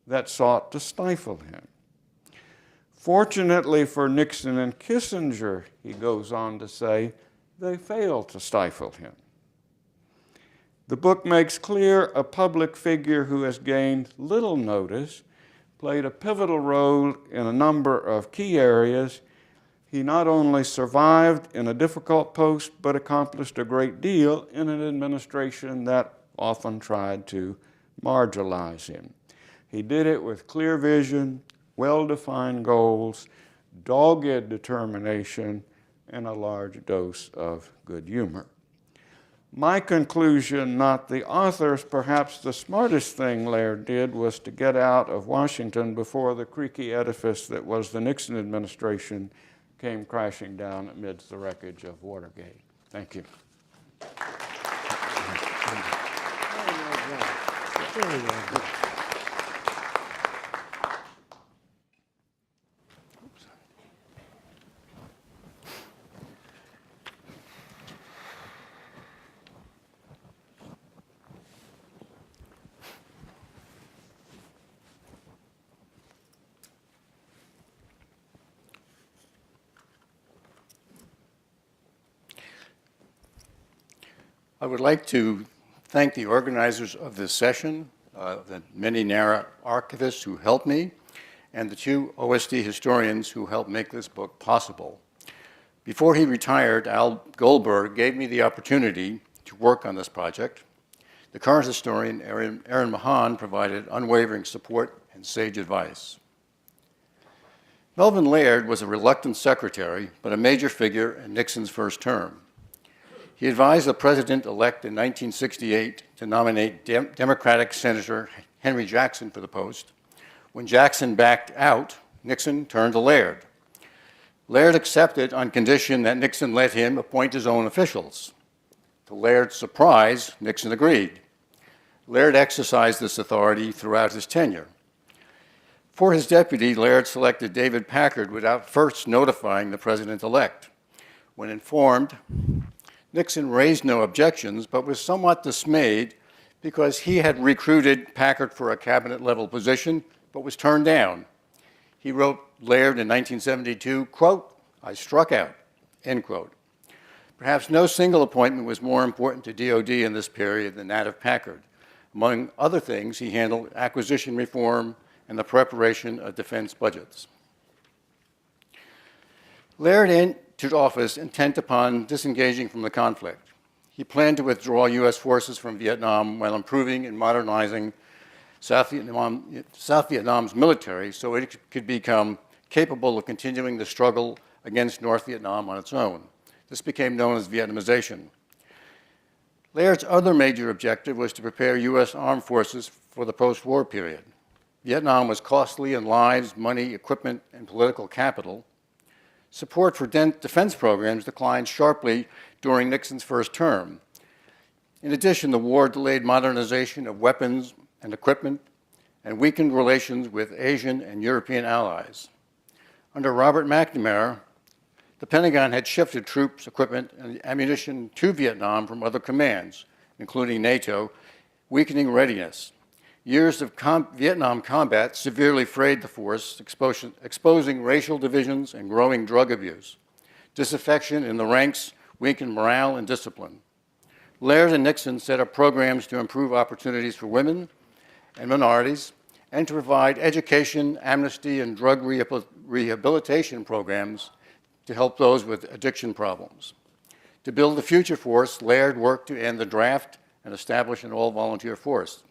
[SPEAKER 5] that sought to stifle him. Fortunately for Nixon and Kissinger, he goes on to say, they failed to stifle him. The book makes clear a public figure who has gained little notice, played a pivotal role in a number of key areas. He not only survived in a difficult post, but accomplished a great deal in an administration that often tried to marginalize him. He did it with clear vision, well-defined goals, dogged determination, and a large dose of good humor. My conclusion, not the author's, perhaps the smartest thing Laird did was to get out of Washington before the creaky edifice that was the Nixon administration came crashing down amidst the wreckage of Watergate. Thank you.
[SPEAKER 3] Very well done.
[SPEAKER 6] I would like to thank the organizers of this session, the many NARA archivists who helped me, and the two OSD historians who helped make this book possible. Before he retired, Al Goldberg gave me the opportunity to work on this project. The current historian, Erin Mahan, provided unwavering support and sage advice. Melvin Laird was a reluctant secretary, but a major figure in Nixon's first term. He advised the president-elect in 1968 to nominate Democratic Senator Henry Jackson for the post. When Jackson backed out, Nixon turned to Laird. Laird accepted on condition that Nixon let him appoint his own officials. To Laird's surprise, Nixon agreed. Laird exercised this authority throughout his tenure. For his deputy, Laird selected David Packard without first notifying the president-elect. When informed, Nixon raised no objections, but was somewhat dismayed because he had recruited Packard for a cabinet-level position, but was turned down. He wrote Laird in 1972, quote, "I struck out," end quote. Perhaps no single appointment was more important to DoD in this period than that of Packard. Among other things, he handled acquisition reform and the preparation of defense budgets. Laird entered office intent upon disengaging from the conflict. He planned to withdraw U.S. forces from Vietnam while improving and modernizing South Vietnam's military so it could become capable of continuing the struggle against North Vietnam on its own. This became known as Vietnamization. Laird's other major objective was to prepare U.S. armed forces for the post-war period. Vietnam was costly in lives, money, equipment, and political capital. Support for defense programs declined sharply during Nixon's first term. In addition, the war delayed modernization of weapons and equipment and weakened relations with Asian and European allies. Under Robert McNamara, the Pentagon had shifted troops, equipment, and ammunition to Vietnam from other commands, including NATO, weakening readiness. Years of Vietnam combat severely frayed the force, exposing racial divisions and growing drug abuse. Disaffection in the ranks weakened morale and discipline. Laird and Nixon set up programs to improve opportunities for women and minorities and to provide education, amnesty, and drug rehabilitation programs to help those with addiction problems. To build the future force, Laird worked to end the draft and establish an all-volunteer force.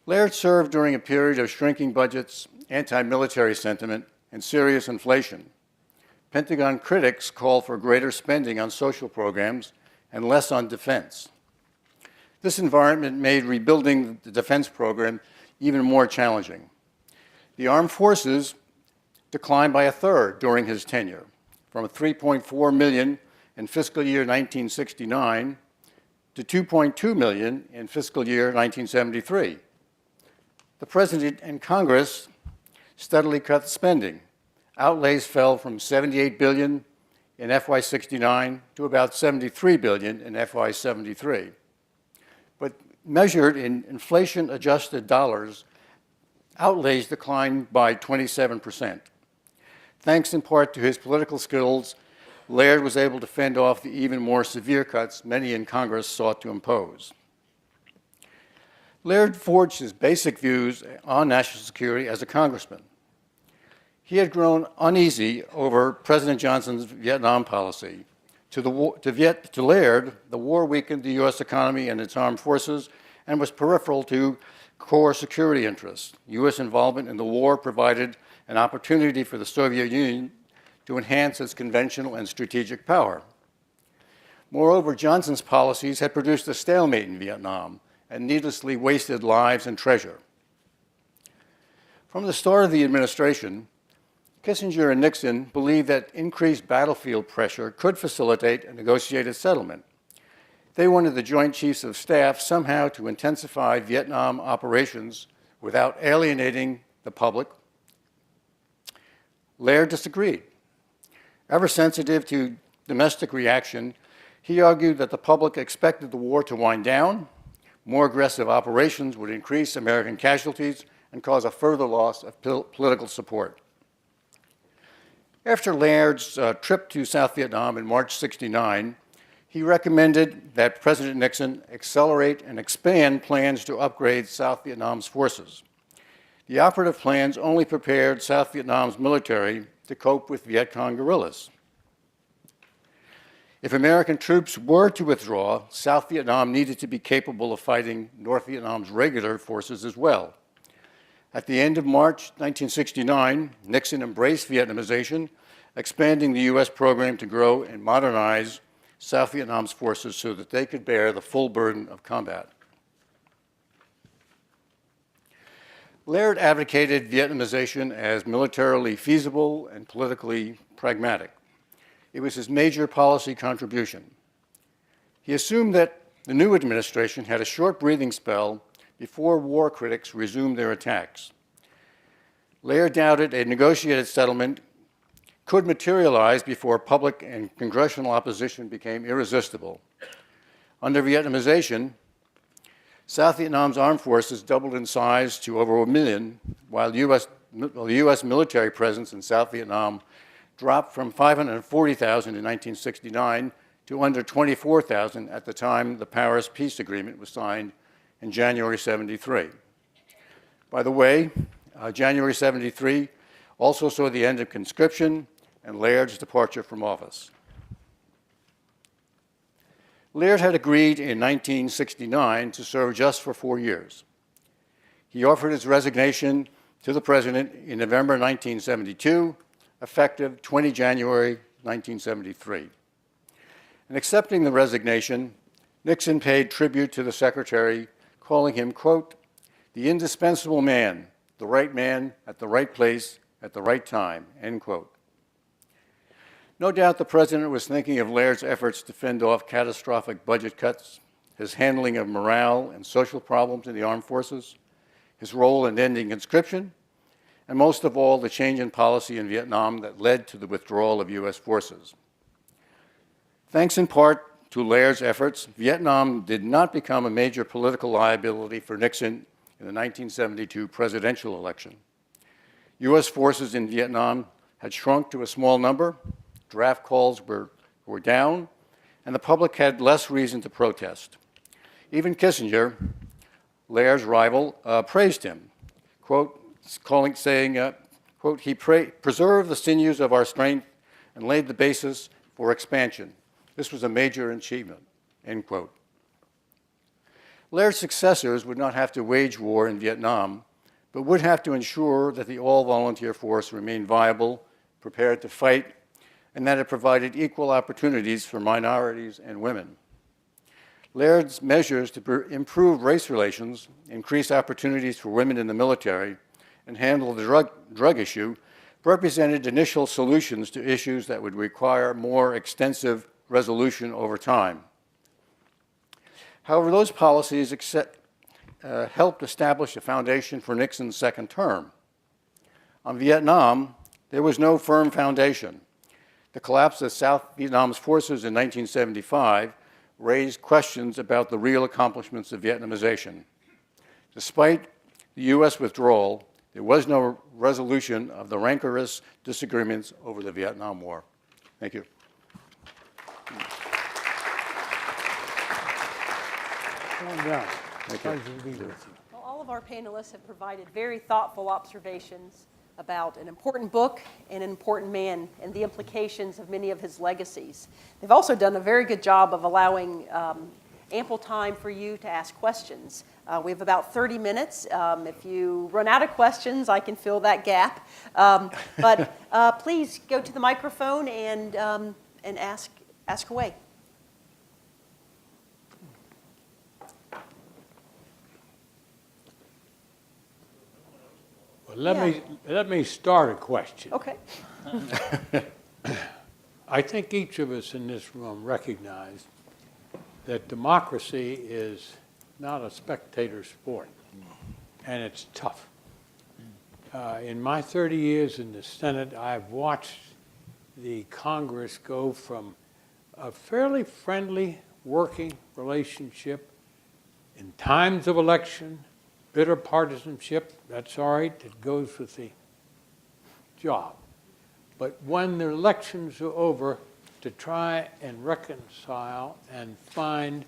[SPEAKER 6] Laird served during a period of shrinking budgets, anti-military sentiment, and serious inflation. Pentagon critics called for greater spending on social programs and less on defense. This environment made rebuilding the defense program even more challenging. The armed forces declined by a third during his tenure, from 3.4 million in fiscal year 1969 to 2.2 million in fiscal year 1973. The President and Congress steadily cut spending. Outlays fell from $78 billion in FY69 to about $73 billion in FY73. But measured in inflation-adjusted dollars, outlays declined by 27%. Thanks in part to his political skills, Laird was able to fend off the even more severe cuts many in Congress sought to impose. Laird forged his basic views on national security as a congressman. He had grown uneasy over President Johnson's Vietnam policy. To Laird, the war weakened the U.S. economy and its armed forces and was peripheral to core security interests. U.S. involvement in the war provided an opportunity for the Soviet Union to enhance its conventional and strategic power. Moreover, Johnson's policies had produced a stalemate in Vietnam and needlessly wasted lives and treasure. From the start of the administration, Kissinger and Nixon believed that increased battlefield pressure could facilitate a negotiated settlement. They wanted the Joint Chiefs of Staff somehow to intensify Vietnam operations without alienating the public. Laird disagreed. Ever sensitive to domestic reaction, he argued that the public expected the war to wind down. More aggressive operations would increase American casualties and cause a further loss of political support. After Laird's trip to South Vietnam in March '69, he recommended that President Nixon accelerate and expand plans to upgrade South Vietnam's forces. The operative plans only prepared South Vietnam's military to cope with Viet Cong guerrillas. If American troops were to withdraw, South Vietnam needed to be capable of fighting North Vietnam's regular forces as well. At the end of March 1969, Nixon embraced Vietnamization, expanding the U.S. program to grow and modernize South Vietnam's forces so that they could bear the full burden of combat. Laird advocated Vietnamization as militarily feasible and politically pragmatic. It was his major policy contribution. He assumed that the new administration had a short breathing spell before war critics resumed their attacks. Laird doubted a negotiated settlement could materialize before public and congressional opposition became irresistible. Under Vietnamization, South Vietnam's armed forces doubled in size to over 1 million, while the U.S. military presence in South Vietnam dropped from 540,000 in 1969 to under 24,000 at the time the Paris Peace Agreement was signed in January 73. By the way, January 73 also saw the end of conscription and Laird's departure from office. Laird had agreed in 1969 to serve just for 4 years. He offered his resignation to the president in November 1972, effective 20 January 1973. In accepting the resignation, Nixon paid tribute to the secretary, calling him, quote, the indispensable man at the right place at the right time, end quote. No doubt the president was thinking of Laird's efforts to fend off catastrophic budget cuts, his handling of morale and social problems in the armed forces, his role in ending conscription, and most of all, the change in policy in Vietnam that led to the withdrawal of U.S. forces. Thanks in part to Laird's efforts, Vietnam did not become a major political liability for Nixon in the 1972 presidential election. U.S. forces in Vietnam had shrunk to a small number, draft calls were down, and the public had less reason to protest. Even Kissinger, Laird's rival, praised him, quote, saying, quote, he preserved the sinews of our strength and laid the basis for expansion. This was a major achievement, end quote. Laird's successors would not have to wage war in Vietnam, but would have to ensure that the all-volunteer force remained viable, prepared to fight, and that it provided equal opportunities for minorities and women. Laird's measures to improve race relations, increase opportunities for women in the military, and handle the drug issue represented initial solutions to issues that would require more extensive resolution over time. However, those policies helped establish a foundation for Nixon's second term. On Vietnam, there was no firm foundation. The collapse of South Vietnam's forces in 1975 raised questions about the real accomplishments of Vietnamization. Despite the U.S. withdrawal, there was no resolution of the rancorous disagreements over the Vietnam War. Thank you.
[SPEAKER 3] Come on down. Pleasure to be with you.
[SPEAKER 2] Well, all of our panelists have provided very thoughtful observations about an important book and an important man and the implications of many of his legacies. They've also done a very good job of allowing ample time for you to ask questions. We have about 30 minutes. If you run out of questions, I can fill that gap. But please go to the microphone and ask away.
[SPEAKER 3] Well, let me start a question.
[SPEAKER 2] Okay.
[SPEAKER 3] I think each of us in this room recognize that democracy is not a spectator sport, and it's tough. In my 30 years in the Senate, I've watched the Congress go from a fairly friendly working relationship in times of election, bitter partisanship, that's all right, it goes with the job. But when the elections are over, to try and reconcile and find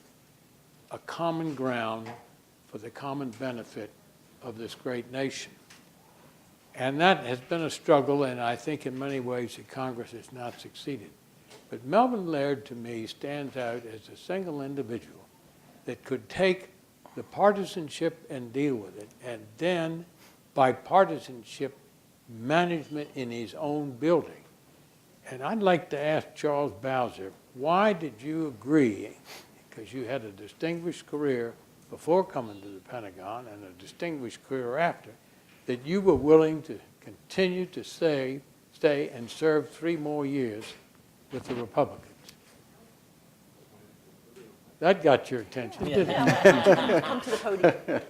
[SPEAKER 3] a common ground for the common benefit of this great nation. And that has been a struggle, and I think in many ways the Congress has not succeeded. But Melvin Laird, to me, stands out as a single individual that could take the partisanship and deal with it, and then bipartisanship management in his own building. And I'd like to ask Charles Bowser, why did you agree, because you had a distinguished career before coming to the Pentagon and a distinguished career after, that you were willing to continue to stay and serve 3 more years with the Republicans? That got your attention, didn't it?
[SPEAKER 2] Come to the podium.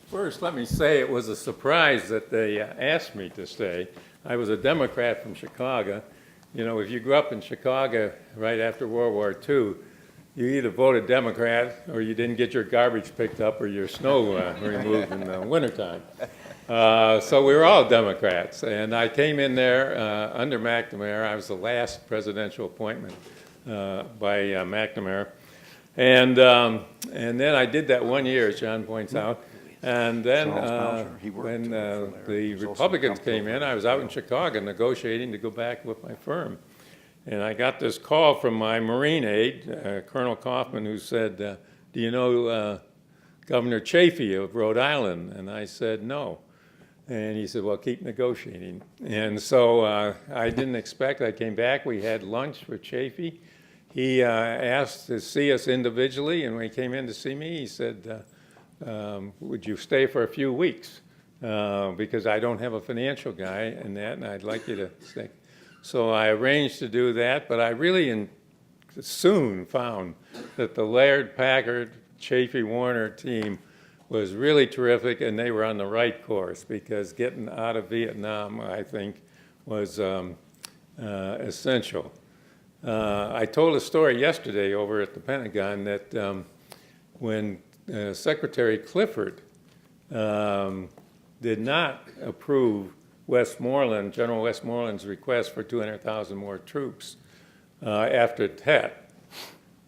[SPEAKER 7] First, let me say it was a surprise that they asked me to stay. I was a Democrat from Chicago. You know, if you grew up in Chicago right after World War II, you either voted Democrat or you didn't get your garbage picked up or your snow removed in the wintertime. So we were all Democrats, and I came in there under McNamara. I was the last presidential appointment by McNamara, and then I did that 1 year, as John points out, and then when the Republicans came in, I was out in Chicago negotiating to go back with my firm, and I got this call from my Marine aide, Colonel Kaufman, who said, "Do you know Governor Chafee of Rhode Island?" And I said, "No." And he said, "Well, keep negotiating." And so I didn't expect. I came back. We had lunch with Chafee. He asked to see us individually, and when he came in to see me, he said, "Would you stay for a few weeks? Because I don't have a financial guy in that, and I'd like you to stay." So I arranged to do that, but I really soon found that the Laird, Packard, Chafee, Warner team was really terrific, and they were on the right course, because getting out of Vietnam, I think, was essential. I told a story yesterday over at the Pentagon that when Secretary Clifford did not approve General Westmoreland's request for 200,000 more troops after Tet,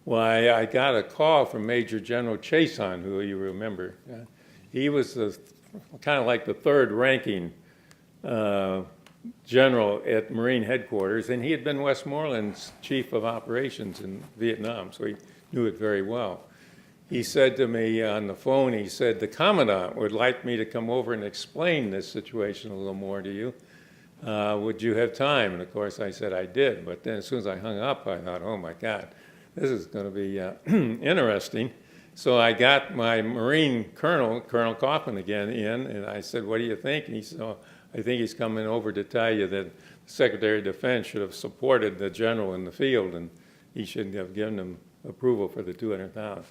[SPEAKER 7] why, I got a call from Major General Chason, who you remember. He was kind of like the third ranking general at Marine headquarters, and he had been Westmoreland's chief of operations in Vietnam, so he knew it very well. He said to me on the phone, he said, "The Commandant would like me to come over and explain this situation a little more to you. Would you have time?" And of course I said I did, but then as soon as I hung up, I thought, oh my God, this is going to be interesting. So I got my Marine Colonel Kaufman again in, and I said, "What do you think?" And he said, "Oh, I think he's coming over to tell you that the Secretary of Defense should have supported the general in the field, and he shouldn't have given him approval for the 200,000.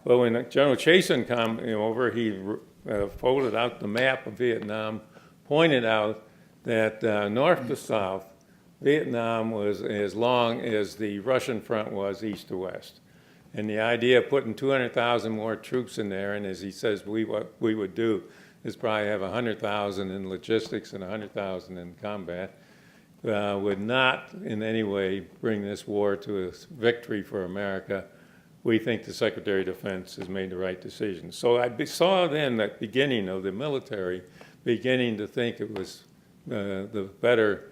[SPEAKER 7] Well, when General Chason came over, he folded out the map of Vietnam, pointed out that north to south, Vietnam was as long as the Russian front was east to west. And the idea of putting 200,000 more troops in there, and as he says, what we would do is probably have 100,000 in logistics and 100,000 in combat, would not in any way bring this war to a victory for America. We think the Secretary of Defense has made the right decision. So I saw then that beginning of the military beginning to think it was the better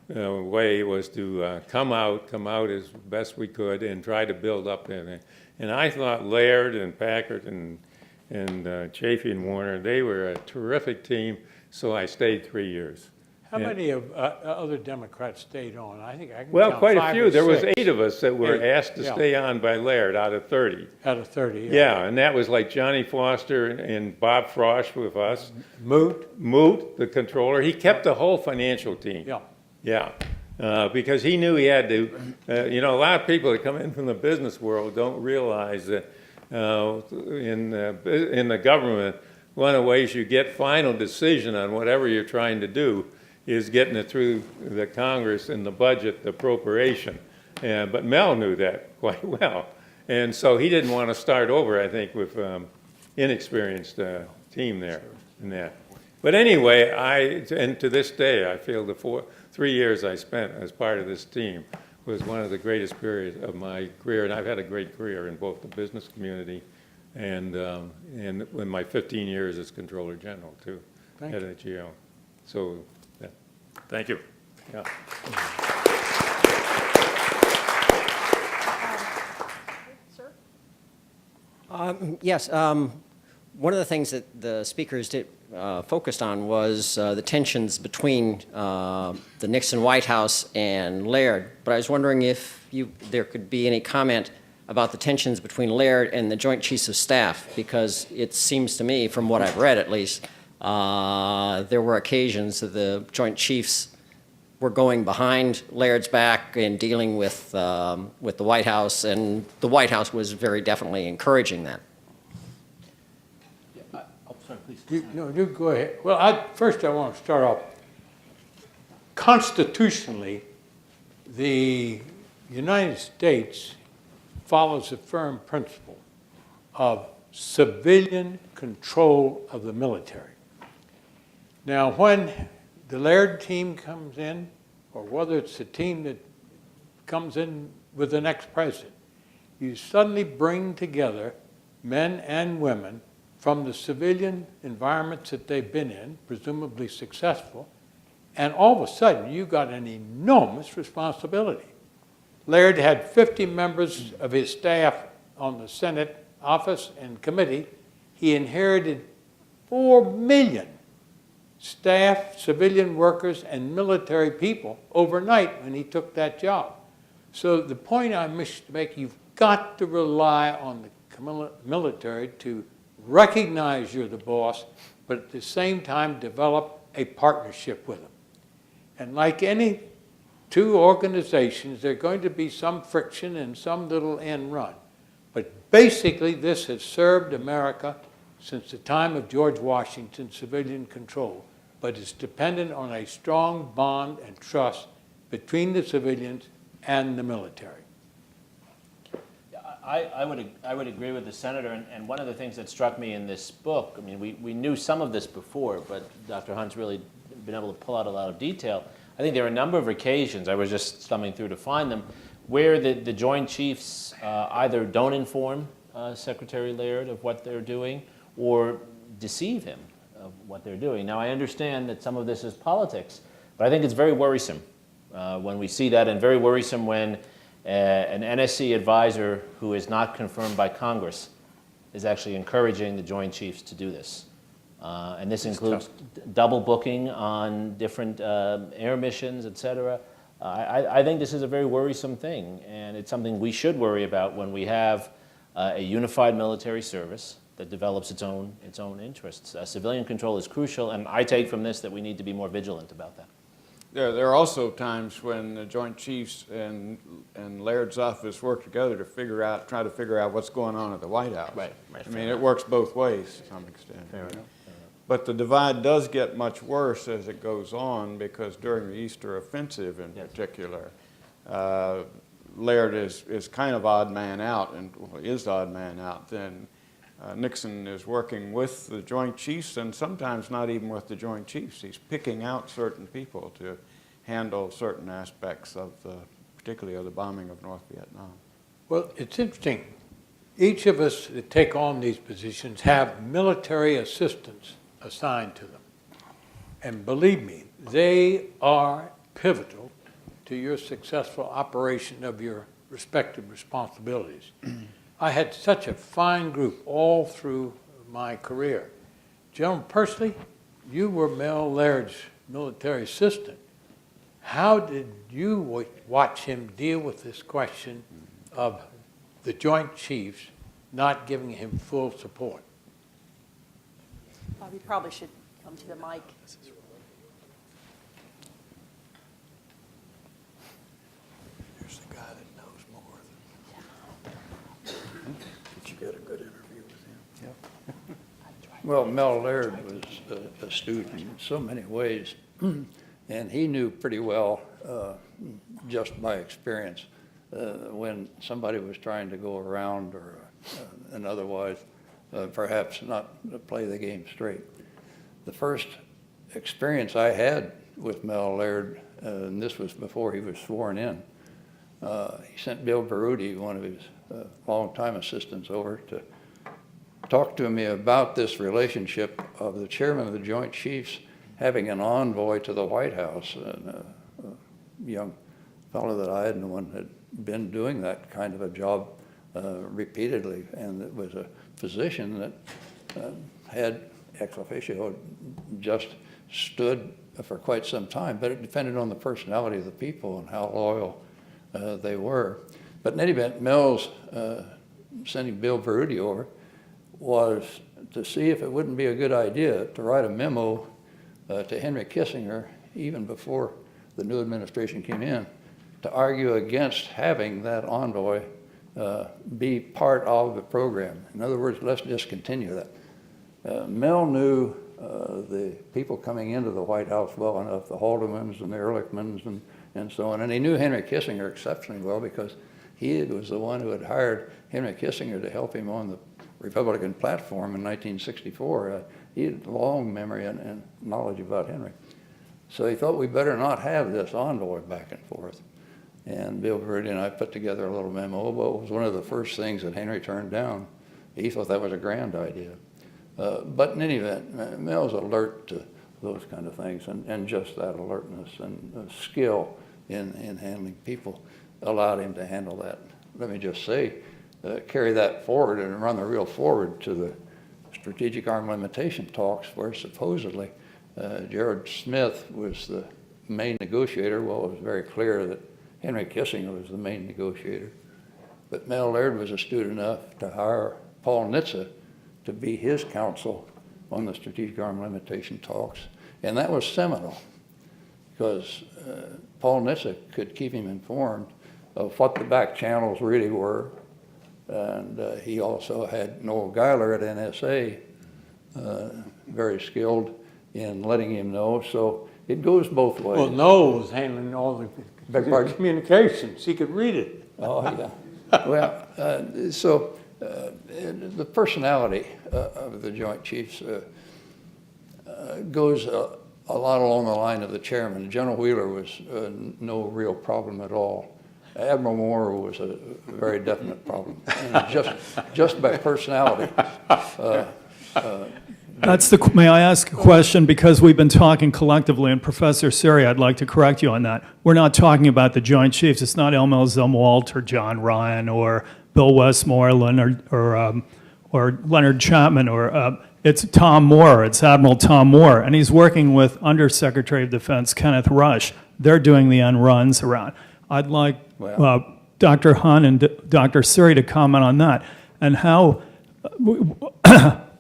[SPEAKER 7] way was to come out as best we could and try to build up in it. And I thought Laird and Packard and Chafee and Warner, they were a terrific team, so I stayed 3 years.
[SPEAKER 3] How many of other Democrats stayed on? I can
[SPEAKER 7] Well,
[SPEAKER 3] count
[SPEAKER 7] quite a
[SPEAKER 3] 5
[SPEAKER 7] few.
[SPEAKER 3] or
[SPEAKER 7] There was
[SPEAKER 3] 6.
[SPEAKER 7] 8 of us that were asked to
[SPEAKER 3] yeah.
[SPEAKER 7] stay on by Laird out of 30.
[SPEAKER 3] Out of 30, yeah.
[SPEAKER 7] Yeah, and that was like Johnny Foster and Bob Frosch with us.
[SPEAKER 3] Moot?
[SPEAKER 7] The controller. He kept the whole financial team.
[SPEAKER 3] Yeah.
[SPEAKER 7] Yeah, because he knew he had to. A lot of people that come in from the business world don't realize that in the government, one of the ways you get final decision on whatever you're trying to do is getting it through the Congress and the budget, the appropriation. But Mel knew that quite well. And so he didn't want to start over, I think, with inexperienced team there in that. But anyway, and to this day, I feel the 3 years I spent as part of this team was one of the greatest periods of my career. And I've had a great career in both the business community and in my 15 years as Controller General, too, at AGO. So, thank you. Yeah.
[SPEAKER 2] Sir?
[SPEAKER 8] Yes, one of the things that the speakers focused on was the tensions between the Nixon White House and Laird. But I was wondering if there could be any comment about the tensions between Laird and the Joint Chiefs of Staff, because it seems to me, from what I've read at least, there were occasions that the Joint Chiefs were going behind Laird's back and dealing with the White House, and the White House was very definitely encouraging that.
[SPEAKER 3] You go ahead. Well, first I want to start off. Constitutionally, the United States follows a firm principle of civilian control of the military. Now, when the Laird team comes in, or whether it's the team that comes in with the next president, you suddenly bring together men and women from the civilian environments that they've been in, presumably successful, and all of a sudden you got an enormous responsibility. Laird had 50 members of his staff on the Senate office and committee. He inherited 4 million staff, civilian workers, and military people overnight when he took that job. So the point I wish to make, you've got to rely on the military to recognize you're the boss, but at the same time develop a partnership with them. And like any two organizations, there's going to be some friction and some little end run. But basically, this has served America since the time of George Washington, civilian control. But it's dependent on a strong bond and trust between the civilians and the military.
[SPEAKER 4] I would agree with the senator, and one of the things that struck me in this book, I mean, we knew some of this before, but Dr. Hunt's really been able to pull out a lot of detail. I think there are a number of occasions, I was just thumbing through to find them, where the Joint Chiefs either don't inform Secretary Laird of what they're doing or deceive him of what they're doing. Now, I understand that some of this is politics, but I think it's very worrisome when we see that, and very worrisome when an NSC advisor who is not confirmed by Congress is actually encouraging the Joint Chiefs to do this. And this includes double booking on different air missions, et cetera. I think this is a very worrisome thing, and it's something we should worry about when we have a unified military service that develops its own interests. Civilian control is crucial, and I take from this that we need to be more vigilant about that.
[SPEAKER 5] There are also times when the Joint Chiefs and Laird's office work together to try to figure out what's going on at the White House.
[SPEAKER 4] Right.
[SPEAKER 5] I mean, it works both ways to some extent.
[SPEAKER 4] Fair enough.
[SPEAKER 5] But the divide does get much worse as it goes on, because during the Easter offensive in particular, Laird is kind of odd man out, and is odd man out. Then Nixon is working with the Joint Chiefs, and sometimes not even with the Joint Chiefs. He's picking out certain people to handle certain aspects of particularly of the bombing of North Vietnam.
[SPEAKER 3] Well, it's interesting. Each of us that take on these positions have military assistants assigned to them. And believe me, they are pivotal to your successful operation of your respective responsibilities. I had such a fine group all through my career. General Persley, you were Mel Laird's military assistant. How did you watch him deal with this question of the Joint Chiefs not giving him full support?
[SPEAKER 2] Bob, you probably should come to the mic.
[SPEAKER 6] There's the guy that knows more than... Did you get a good interview with him? Yep.
[SPEAKER 9] Well, Mel Laird was astute in so many ways, and he knew pretty well, just by experience, when somebody was trying to go around or and otherwise perhaps not play the game straight. The first experience I had with Mel Laird, and this was before he was sworn in, he sent Bill Baruti, one of his longtime assistants, over to talk to me about this relationship of the chairman of the Joint Chiefs having an envoy to the White House, and a young fellow that I had known had been doing that kind of a job repeatedly, and it was a physician that had ex officio just stood for quite some time, but it depended on the personality of the people and how loyal they were. But in any event, Mel's sending Bill Baruti over was to see if it wouldn't be a good idea to write a memo to Henry Kissinger, even before the new administration came in, to argue against having that envoy be part of the program. In other words, let's discontinue that. Mel knew the people coming into the White House well enough, the Haldeman's and the Ehrlichmans and so on, and he knew Henry Kissinger exceptionally well because he was the one who had hired Henry Kissinger to help him on the Republican platform in 1964. He had long memory and knowledge about Henry. So he thought we better not have this envoy back and forth. And Bill Verde and I put together a little memo, but it was one of the first things that Henry turned down. He thought that was a grand idea. But in any event, Mel's alert to those kind of things, and just that alertness and skill in handling people allowed him to handle that. Let me just say, carry that forward and run the reel forward to the strategic arm limitation talks where supposedly Gerald Smith was the main negotiator. Well, it was very clear that Henry Kissinger was the main negotiator. But Mel Laird was astute enough to hire Paul Nitze to be his counsel on the strategic arm limitation talks. And that was seminal because Paul Nitze could keep him informed of what the back channels really were. And he also had Noel Geiler at NSA, very skilled in letting him know. So it goes both ways.
[SPEAKER 3] Well, Noel was handling all the communications. He could read it.
[SPEAKER 9] Oh, yeah. Well, the personality of the Joint Chiefs goes a lot along the line of the chairman. General Wheeler was no real problem at all. Admiral Moore was a very definite problem, and just by personality.
[SPEAKER 10] May I ask a question? Because we've been talking collectively, and Professor Siri, I'd like to correct you on that. We're not talking about the Joint Chiefs. It's not Elmo Zumwalt or John Ryan or Bill Westmoreland or Leonard Chapman it's Tom Moore. It's Admiral Tom Moore, and he's working with Undersecretary of Defense Kenneth Rush. They're doing the end runs around. I'd like Dr. Hunt and Dr. Suri to comment on that and how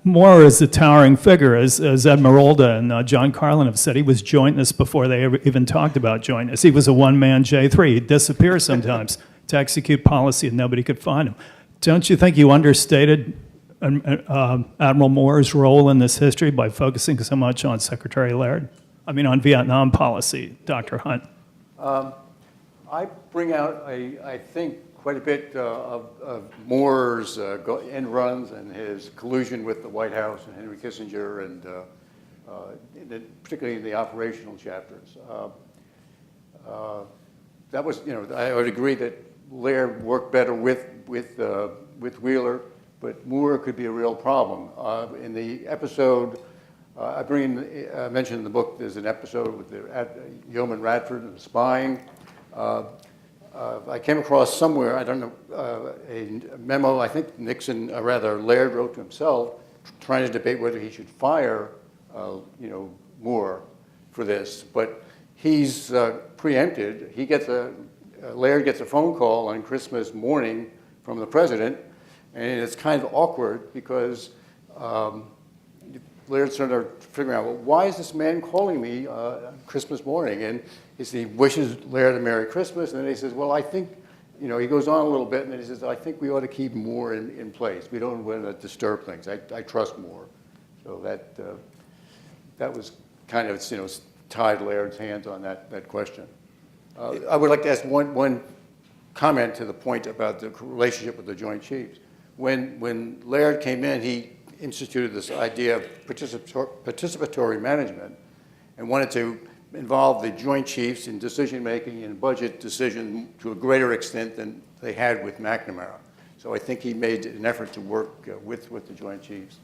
[SPEAKER 10] Moore is a towering figure, as Esmeralda and John Carlin have said. He was jointness before they ever even talked about jointness. He was a one-man J3. He'd disappear sometimes to execute policy and nobody could find him. Don't you think you understated Admiral Moore's role in this history by focusing so much on Secretary Laird? I mean, on Vietnam policy, Dr. Hunt.
[SPEAKER 6] I bring out, I think, quite a bit of Moore's end runs and his collusion with the White House and Henry Kissinger, and particularly in the operational chapters. That was, I would agree that Laird worked better with Wheeler, but Moore could be a real problem. In the episode, I mentioned in the book, there's an episode with Yeoman Radford and spying. I came across somewhere, I don't know, a memo, I think Laird wrote to himself, trying to debate whether he should fire, Moore for this. But he's preempted. Laird gets a phone call on Christmas morning from the president, and it's kind of awkward because Laird started figuring out, well, why is this man calling me Christmas morning? And he wishes Laird a Merry Christmas, and then he says, well, I think, he goes on a little bit, and then he says, I think we ought to keep Moore in place. We don't want to disturb things. I trust Moore. So that was kind of, tied Laird's hands on that question. I would like to ask one comment to the point about the relationship with the Joint Chiefs. When Laird came in, he instituted this idea of participatory management and wanted to involve the Joint Chiefs in decision-making and budget decision to a greater extent than they had with McNamara. So I think he made an effort to work with the Joint Chiefs,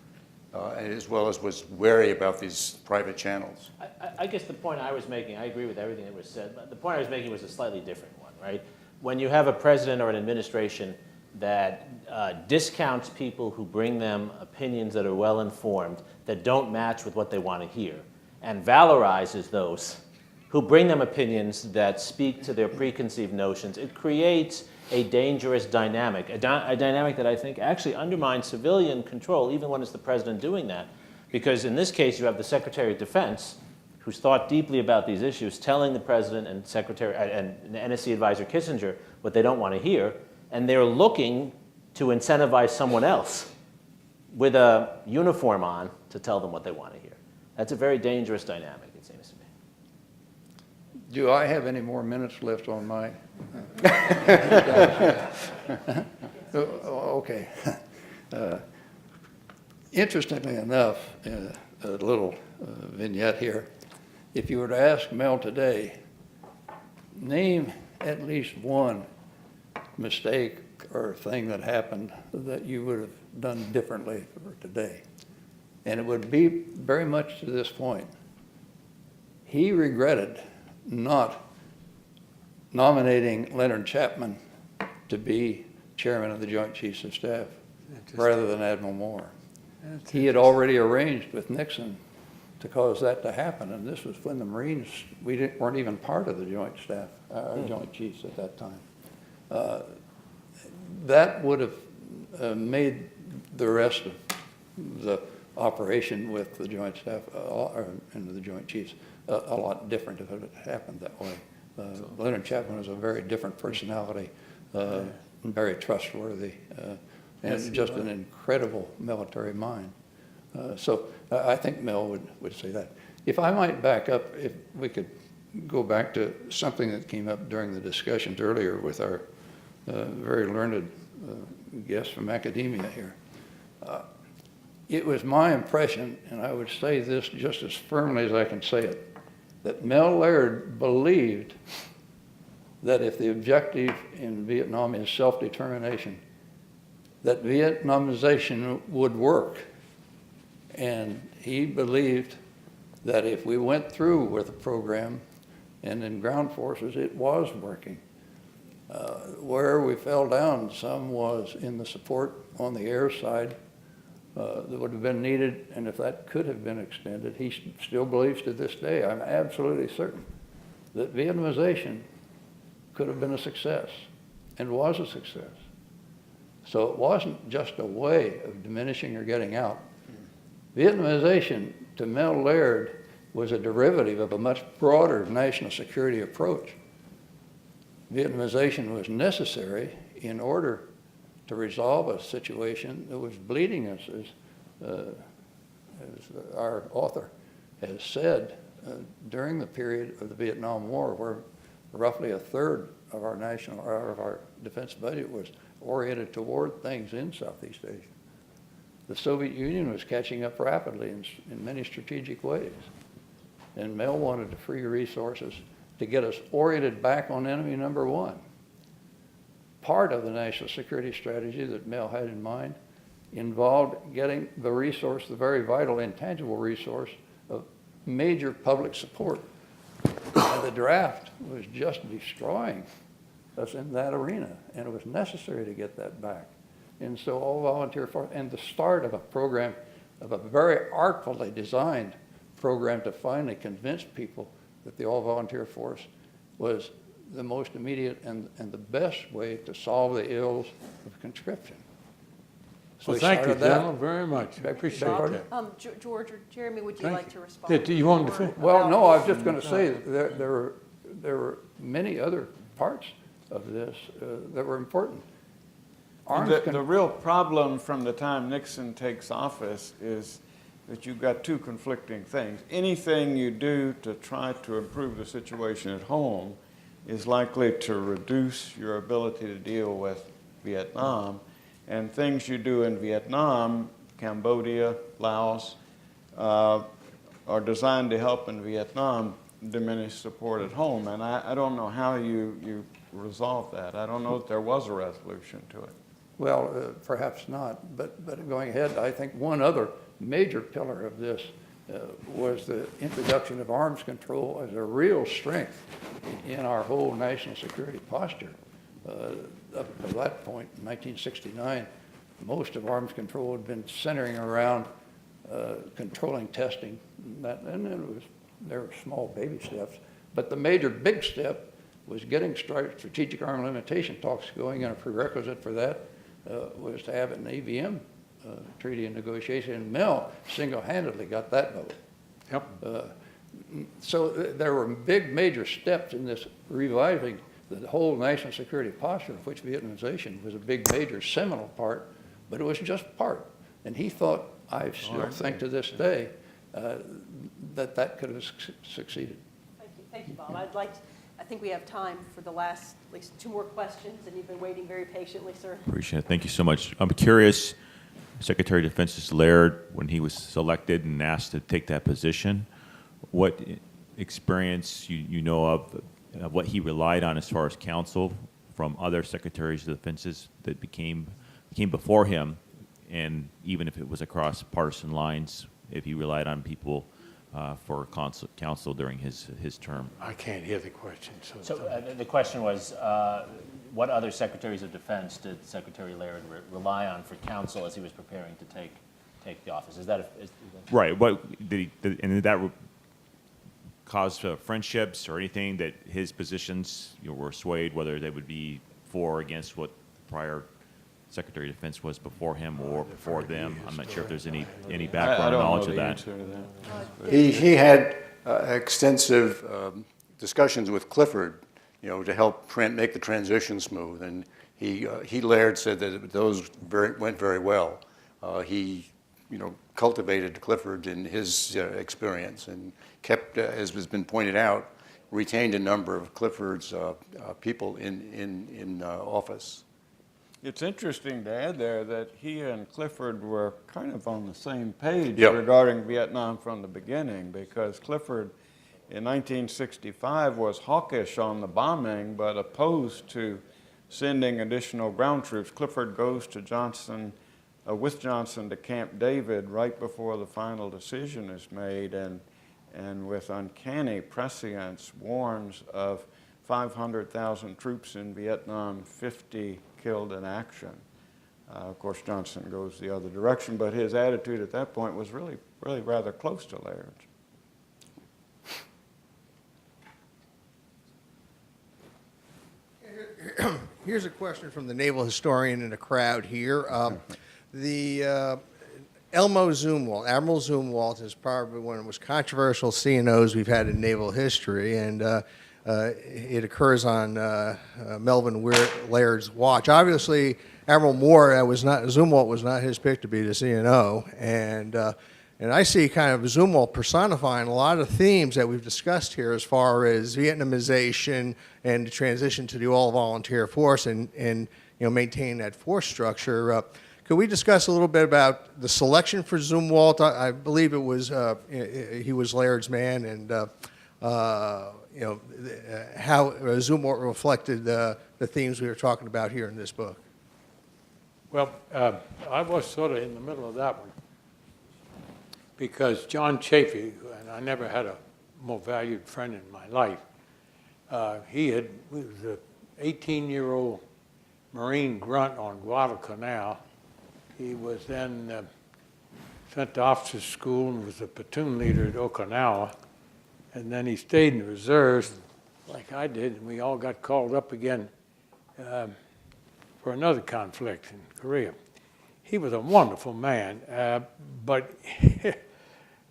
[SPEAKER 6] as well as was wary about these private channels.
[SPEAKER 4] I guess the point I was making, I agree with everything that was said, but the point I was making was a slightly different one, right? When you have a president or an administration that discounts people who bring them opinions that are well-informed, that don't match with what they want to hear, and valorizes those who bring them opinions that speak to their preconceived notions, it creates a dangerous dynamic, a dynamic that I think actually undermines civilian control, even when it's the president doing that. Because in this case, you have the Secretary of Defense, who's thought deeply about these issues, telling the president and NSC advisor Kissinger what they don't want to hear, and they're looking to incentivize someone else with a uniform on to tell them what they want to hear. That's a very dangerous dynamic, it seems to me.
[SPEAKER 9] Do I have any more minutes left on my? Okay. Interestingly enough, a little vignette here. If you were to ask Mel today, name at least one mistake or thing that happened that you would have done differently for today. And it would be very much to this point. He regretted not nominating Leonard Chapman to be chairman of the Joint Chiefs of Staff rather than Admiral Moore. He had already arranged with Nixon to cause that to happen, and this was when the Marines, weren't even part of the Joint Staff, Joint Chiefs at that time. That would have made the rest of the operation with the Joint Staff and the Joint Chiefs a lot different if it had happened that way. Leonard Chapman was a very different personality, very trustworthy, and just an incredible military mind. So I think Mel would say that. If I might back up, if we could go back to something that came up during the discussions earlier with our very learned guest from academia here. It was my impression, and I would say this just as firmly as I can say it, that Mel Laird believed that if the objective in Vietnam is self-determination, that Vietnamization would work. And he believed that if we went through with the program and in ground forces, it was working. Where we fell down some was in the support on the air side that would have been needed, and if that could have been extended, he still believes to this day, I'm absolutely certain, that Vietnamization could have been a success and was a success. So it wasn't just a way of diminishing or getting out. Vietnamization, to Mel Laird, was a derivative of a much broader national security approach. Vietnamization was necessary in order to resolve a situation that was bleeding us, as our author has said, during the period of the Vietnam War, where roughly a third of our defense budget was oriented toward things in Southeast Asia. The Soviet Union was catching up rapidly in many strategic ways. And Mel wanted to free resources to get us oriented back on enemy number one. Part of the national security strategy that Mel had in mind involved getting the resource, the very vital intangible resource of major public support. And the draft was just destroying us in that arena, and it was necessary to get that back. And so all volunteer force, and the start of a program, of a very artfully designed program to finally convince people that the all-volunteer force was the most immediate and the best way to solve the ills of conscription. So
[SPEAKER 3] Well,
[SPEAKER 9] we
[SPEAKER 3] thank you,
[SPEAKER 9] started that.
[SPEAKER 3] gentlemen, very much. I appreciate that.
[SPEAKER 2] George or Jeremy, would you
[SPEAKER 3] Thank
[SPEAKER 2] like
[SPEAKER 3] you.
[SPEAKER 2] to respond?
[SPEAKER 3] Yeah, do you want to finish?
[SPEAKER 9] Well, no, I was just going to say that there were many other parts of this that were important.
[SPEAKER 5] The real problem from the time Nixon takes office is that you've got two conflicting things. Anything you do to try to improve the situation at home is likely to reduce your ability to deal with Vietnam. And things you do in Vietnam, Cambodia, Laos, are designed to help in Vietnam diminish support at home. And I don't know how you resolve that. I don't know if there was a resolution to it.
[SPEAKER 9] Well, perhaps not, but going ahead, I think one other major pillar of this was the introduction of arms control as a real strength in our whole national security posture. Up to that point, in 1969, most of arms control had been centering around controlling testing, and there were small baby steps, but the major big step was getting strategic arm limitation talks going, and a prerequisite for that was to have an AVM treaty and negotiation, and Mel single-handedly got that vote.
[SPEAKER 3] Yep.
[SPEAKER 9] So there were big major steps in this reviving the whole national security posture, of which Vietnamization was a big major seminal part, but it was just part. And he thought, I still think to this day, that could have succeeded.
[SPEAKER 2] Thank you, Bob. I think we have time for the last, at least two more questions, and you've been waiting very patiently, sir.
[SPEAKER 11] Appreciate it. Thank you so much. I'm curious, Secretary of Defense's Laird when he was selected and asked to take that position. What experience you know of what he relied on as far as counsel from other secretaries of defenses that came before him, and even if it was across partisan lines, if he relied on people for counsel during his term.
[SPEAKER 3] I can't hear the question.
[SPEAKER 4] So the question was, what other secretaries of defense did Secretary Laird rely on for counsel as he was preparing to take the office? Is that
[SPEAKER 11] Right. What did and did that cause friendships or anything that his positions were swayed, whether they would be for or against what prior Secretary of Defense was before him or before them? I'm not sure if there's any background knowledge of that.
[SPEAKER 6] He had extensive discussions with Clifford, to help make the transition smooth, and Laird said that those went very well. He, cultivated Clifford in his experience and kept, as has been pointed out, retained a number of Clifford's people in office.
[SPEAKER 5] It's interesting to add there that he and Clifford were kind of on the same page
[SPEAKER 6] Yep.
[SPEAKER 5] regarding Vietnam from the beginning, because Clifford in 1965 was hawkish on the bombing but opposed to sending additional ground troops. Clifford goes to Johnson, with Johnson to Camp David right before the final decision is made, and with uncanny prescience warns of 500,000 troops in Vietnam, 50 killed in action. Of course, Johnson goes the other direction, but his attitude at that point was really rather close to Laird's.
[SPEAKER 12] Here's a question from the naval historian in the crowd here. The Elmo Zumwalt, Admiral Zumwalt, is probably one of the most controversial C&Os we've had in naval history, and it occurs on Melvin Laird's watch. Obviously, Admiral Moore, Zumwalt was not his pick to be the C&O, and I see kind of Zumwalt personifying a lot of themes that we've discussed here as far as Vietnamization and the transition to the all-volunteer force and maintain that force structure. Could we discuss a little bit about the selection for Zumwalt? I believe it was he was Laird's man, and how Zumwalt reflected the themes we were talking about here in this book.
[SPEAKER 3] Well, I was sort of in the middle of that one, because John Chafee, and I never had a more valued friend in my life, he was an 18-year-old Marine grunt on Guadalcanal. He was then sent to officers' school and was a platoon leader at Okinawa. And then he stayed in the reserves like I did, and we all got called up again for another conflict in Korea. He was a wonderful man, but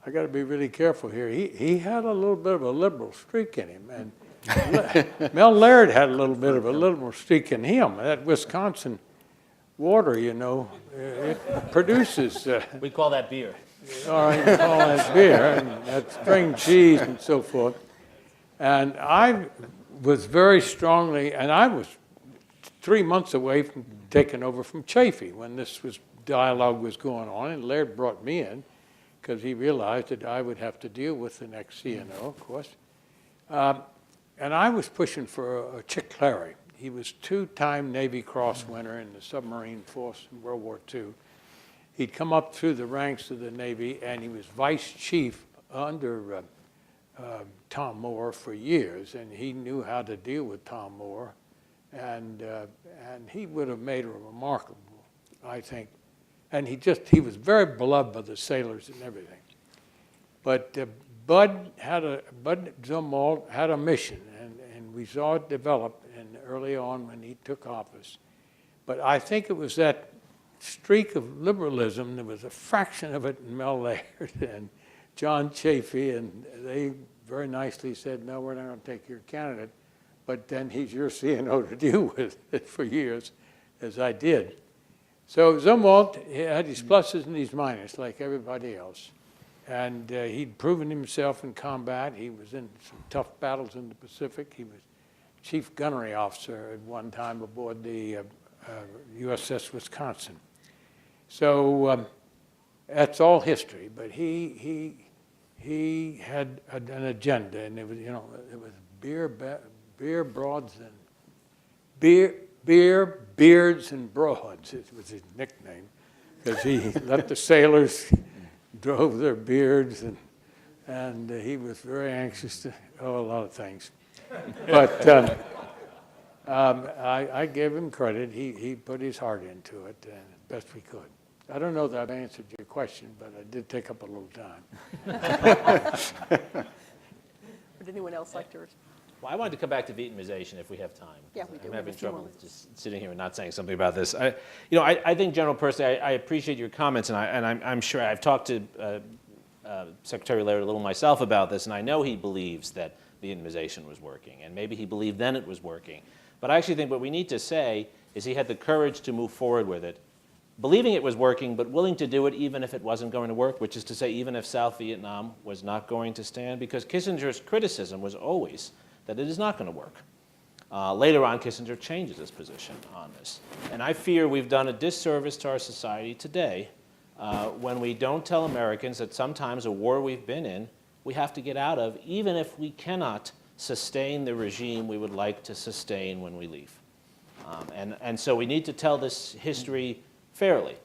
[SPEAKER 3] I got to be really careful here. He had a little bit of a liberal streak in him, and Mel Laird had a little bit of a liberal streak in him. That Wisconsin water, it produces.
[SPEAKER 4] we call that beer.
[SPEAKER 3] All right, you call that beer, and that's string cheese and so forth. And I was very strongly, and I was 3 months away from taking over from Chafee when this dialogue was going on, and Laird brought me in because he realized that I would have to deal with the next CNO, of course. And I was pushing for Chick Clary. He was two-time Navy Cross winner in the submarine force in World War II. He'd come up through the ranks of the Navy, and he was vice chief under Tom Moore for years, and he knew how to deal with Tom Moore, and he would have made a remarkable, I think. And he was very beloved by the sailors and everything. But Bud Zumwalt had a mission, and we saw it develop early on when he took office. But I think it was that streak of liberalism. There was a fraction of it in Mel Laird and John Chafee, and they very nicely said, no, we're not going to take your candidate, but then he's your CNO to deal with it for years, as I did. So Zumwalt had his pluses and his minuses, like everybody else. And he'd proven himself in combat. He was in some tough battles in the Pacific. He was chief gunnery officer at one time aboard the USS Wisconsin. So that's all history. But he had an agenda, and it was beer, broads, and beards, and broads. It was his nickname, because he let the sailors drove their beards, and he was very anxious to a lot of things. But I gave him credit. He put his heart into it, and as best we could. I don't know that I've answered your question, but I did take up a little time.
[SPEAKER 2] Would anyone else like to respond?
[SPEAKER 4] Well, I wanted to come back to Vietnamization if we have time.
[SPEAKER 2] Yeah, we do.
[SPEAKER 4] I'm
[SPEAKER 2] We have a
[SPEAKER 4] having
[SPEAKER 2] few
[SPEAKER 4] trouble
[SPEAKER 2] moments.
[SPEAKER 4] just sitting here and not saying something about this. I think, General Percy, I appreciate your comments, and I'm sure I've talked to Secretary Laird a little myself about this, and I know he believes that Vietnamization was working, and maybe he believed then it was working. But I actually think what we need to say is he had the courage to move forward with it, believing it was working, but willing to do it even if it wasn't going to work, which is to say even if South Vietnam was not going to stand, because Kissinger's criticism was always that it is not going to work. Later on, Kissinger changes his position on this. And I fear we've done a disservice to our society today when we don't tell Americans that sometimes a war we've been in, we have to get out of, even if we cannot sustain the regime we would like to sustain when we leave. And so we need to tell this history fairly.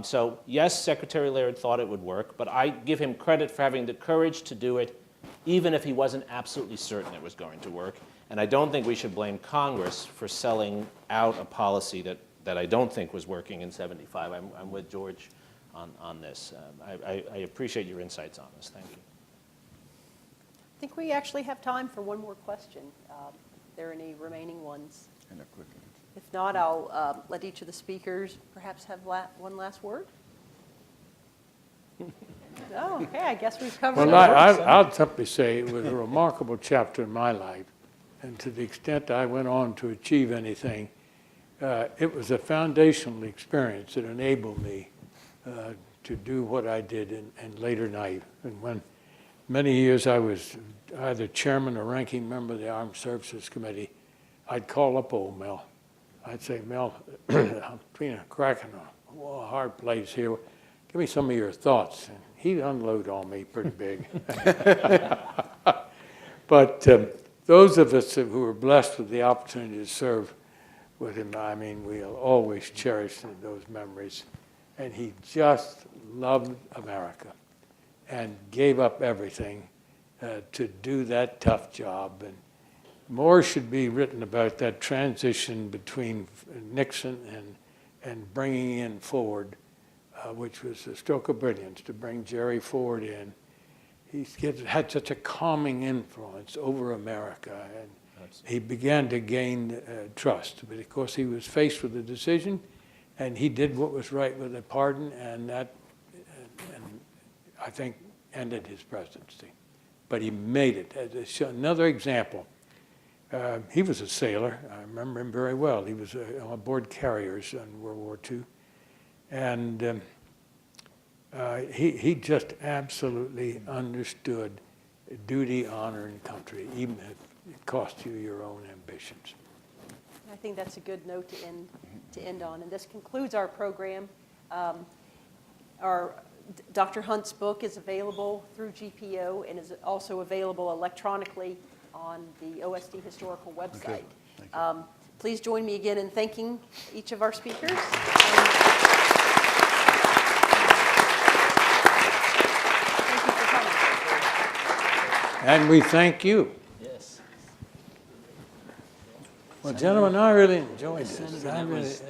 [SPEAKER 4] So yes, Secretary Laird thought it would work, but I give him credit for having the courage to do it, even if he wasn't absolutely certain it was going to work. And I don't think we should blame Congress for selling out a policy that I don't think was working in '75. I'm with George on this. I appreciate your insights on this. Thank you.
[SPEAKER 2] I think we actually have time for one more question. If there are any remaining ones.
[SPEAKER 5] And a quick answer.
[SPEAKER 2] If not, I'll let each of the speakers perhaps have one last word. Oh, okay, I guess we've covered
[SPEAKER 3] Well,
[SPEAKER 2] it.
[SPEAKER 3] I'll simply say it was a remarkable chapter in my life, and to the extent I went on to achieve anything, it was a foundational experience that enabled me to do what I did in later life. And when many years I was either chairman or ranking member of the Armed Services Committee, I'd call up old Mel. I'd say, Mel, I'm between a crack and a hard place here. Give me some of your thoughts. And he'd unload on me pretty big. But those of us who were blessed with the opportunity to serve with him, I mean, we'll always cherish those memories. And he just loved America and gave up everything to do that tough job. And more should be written about that transition between Nixon and bringing in Ford, which was a stroke of brilliance to bring Jerry Ford in. He had such a calming influence over America, and he began to gain trust. But of course, he was faced with a decision, and he did what was right with a pardon, and that, I think, ended his presidency. But he made it. As another example. He was a sailor. I remember him very well. He was on board carriers in World War II. And he just absolutely understood duty, honor, and country, even if it cost you your own ambitions.
[SPEAKER 2] I think that's a good note to end on. And this concludes our program. Dr. Hunt's book is available through GPO and is also available electronically on the OSD Historical website. Please join me again in thanking each of our speakers. Thank you for coming.
[SPEAKER 3] And we thank you.
[SPEAKER 4] Yes.
[SPEAKER 3] Well, gentlemen, I really enjoyed this.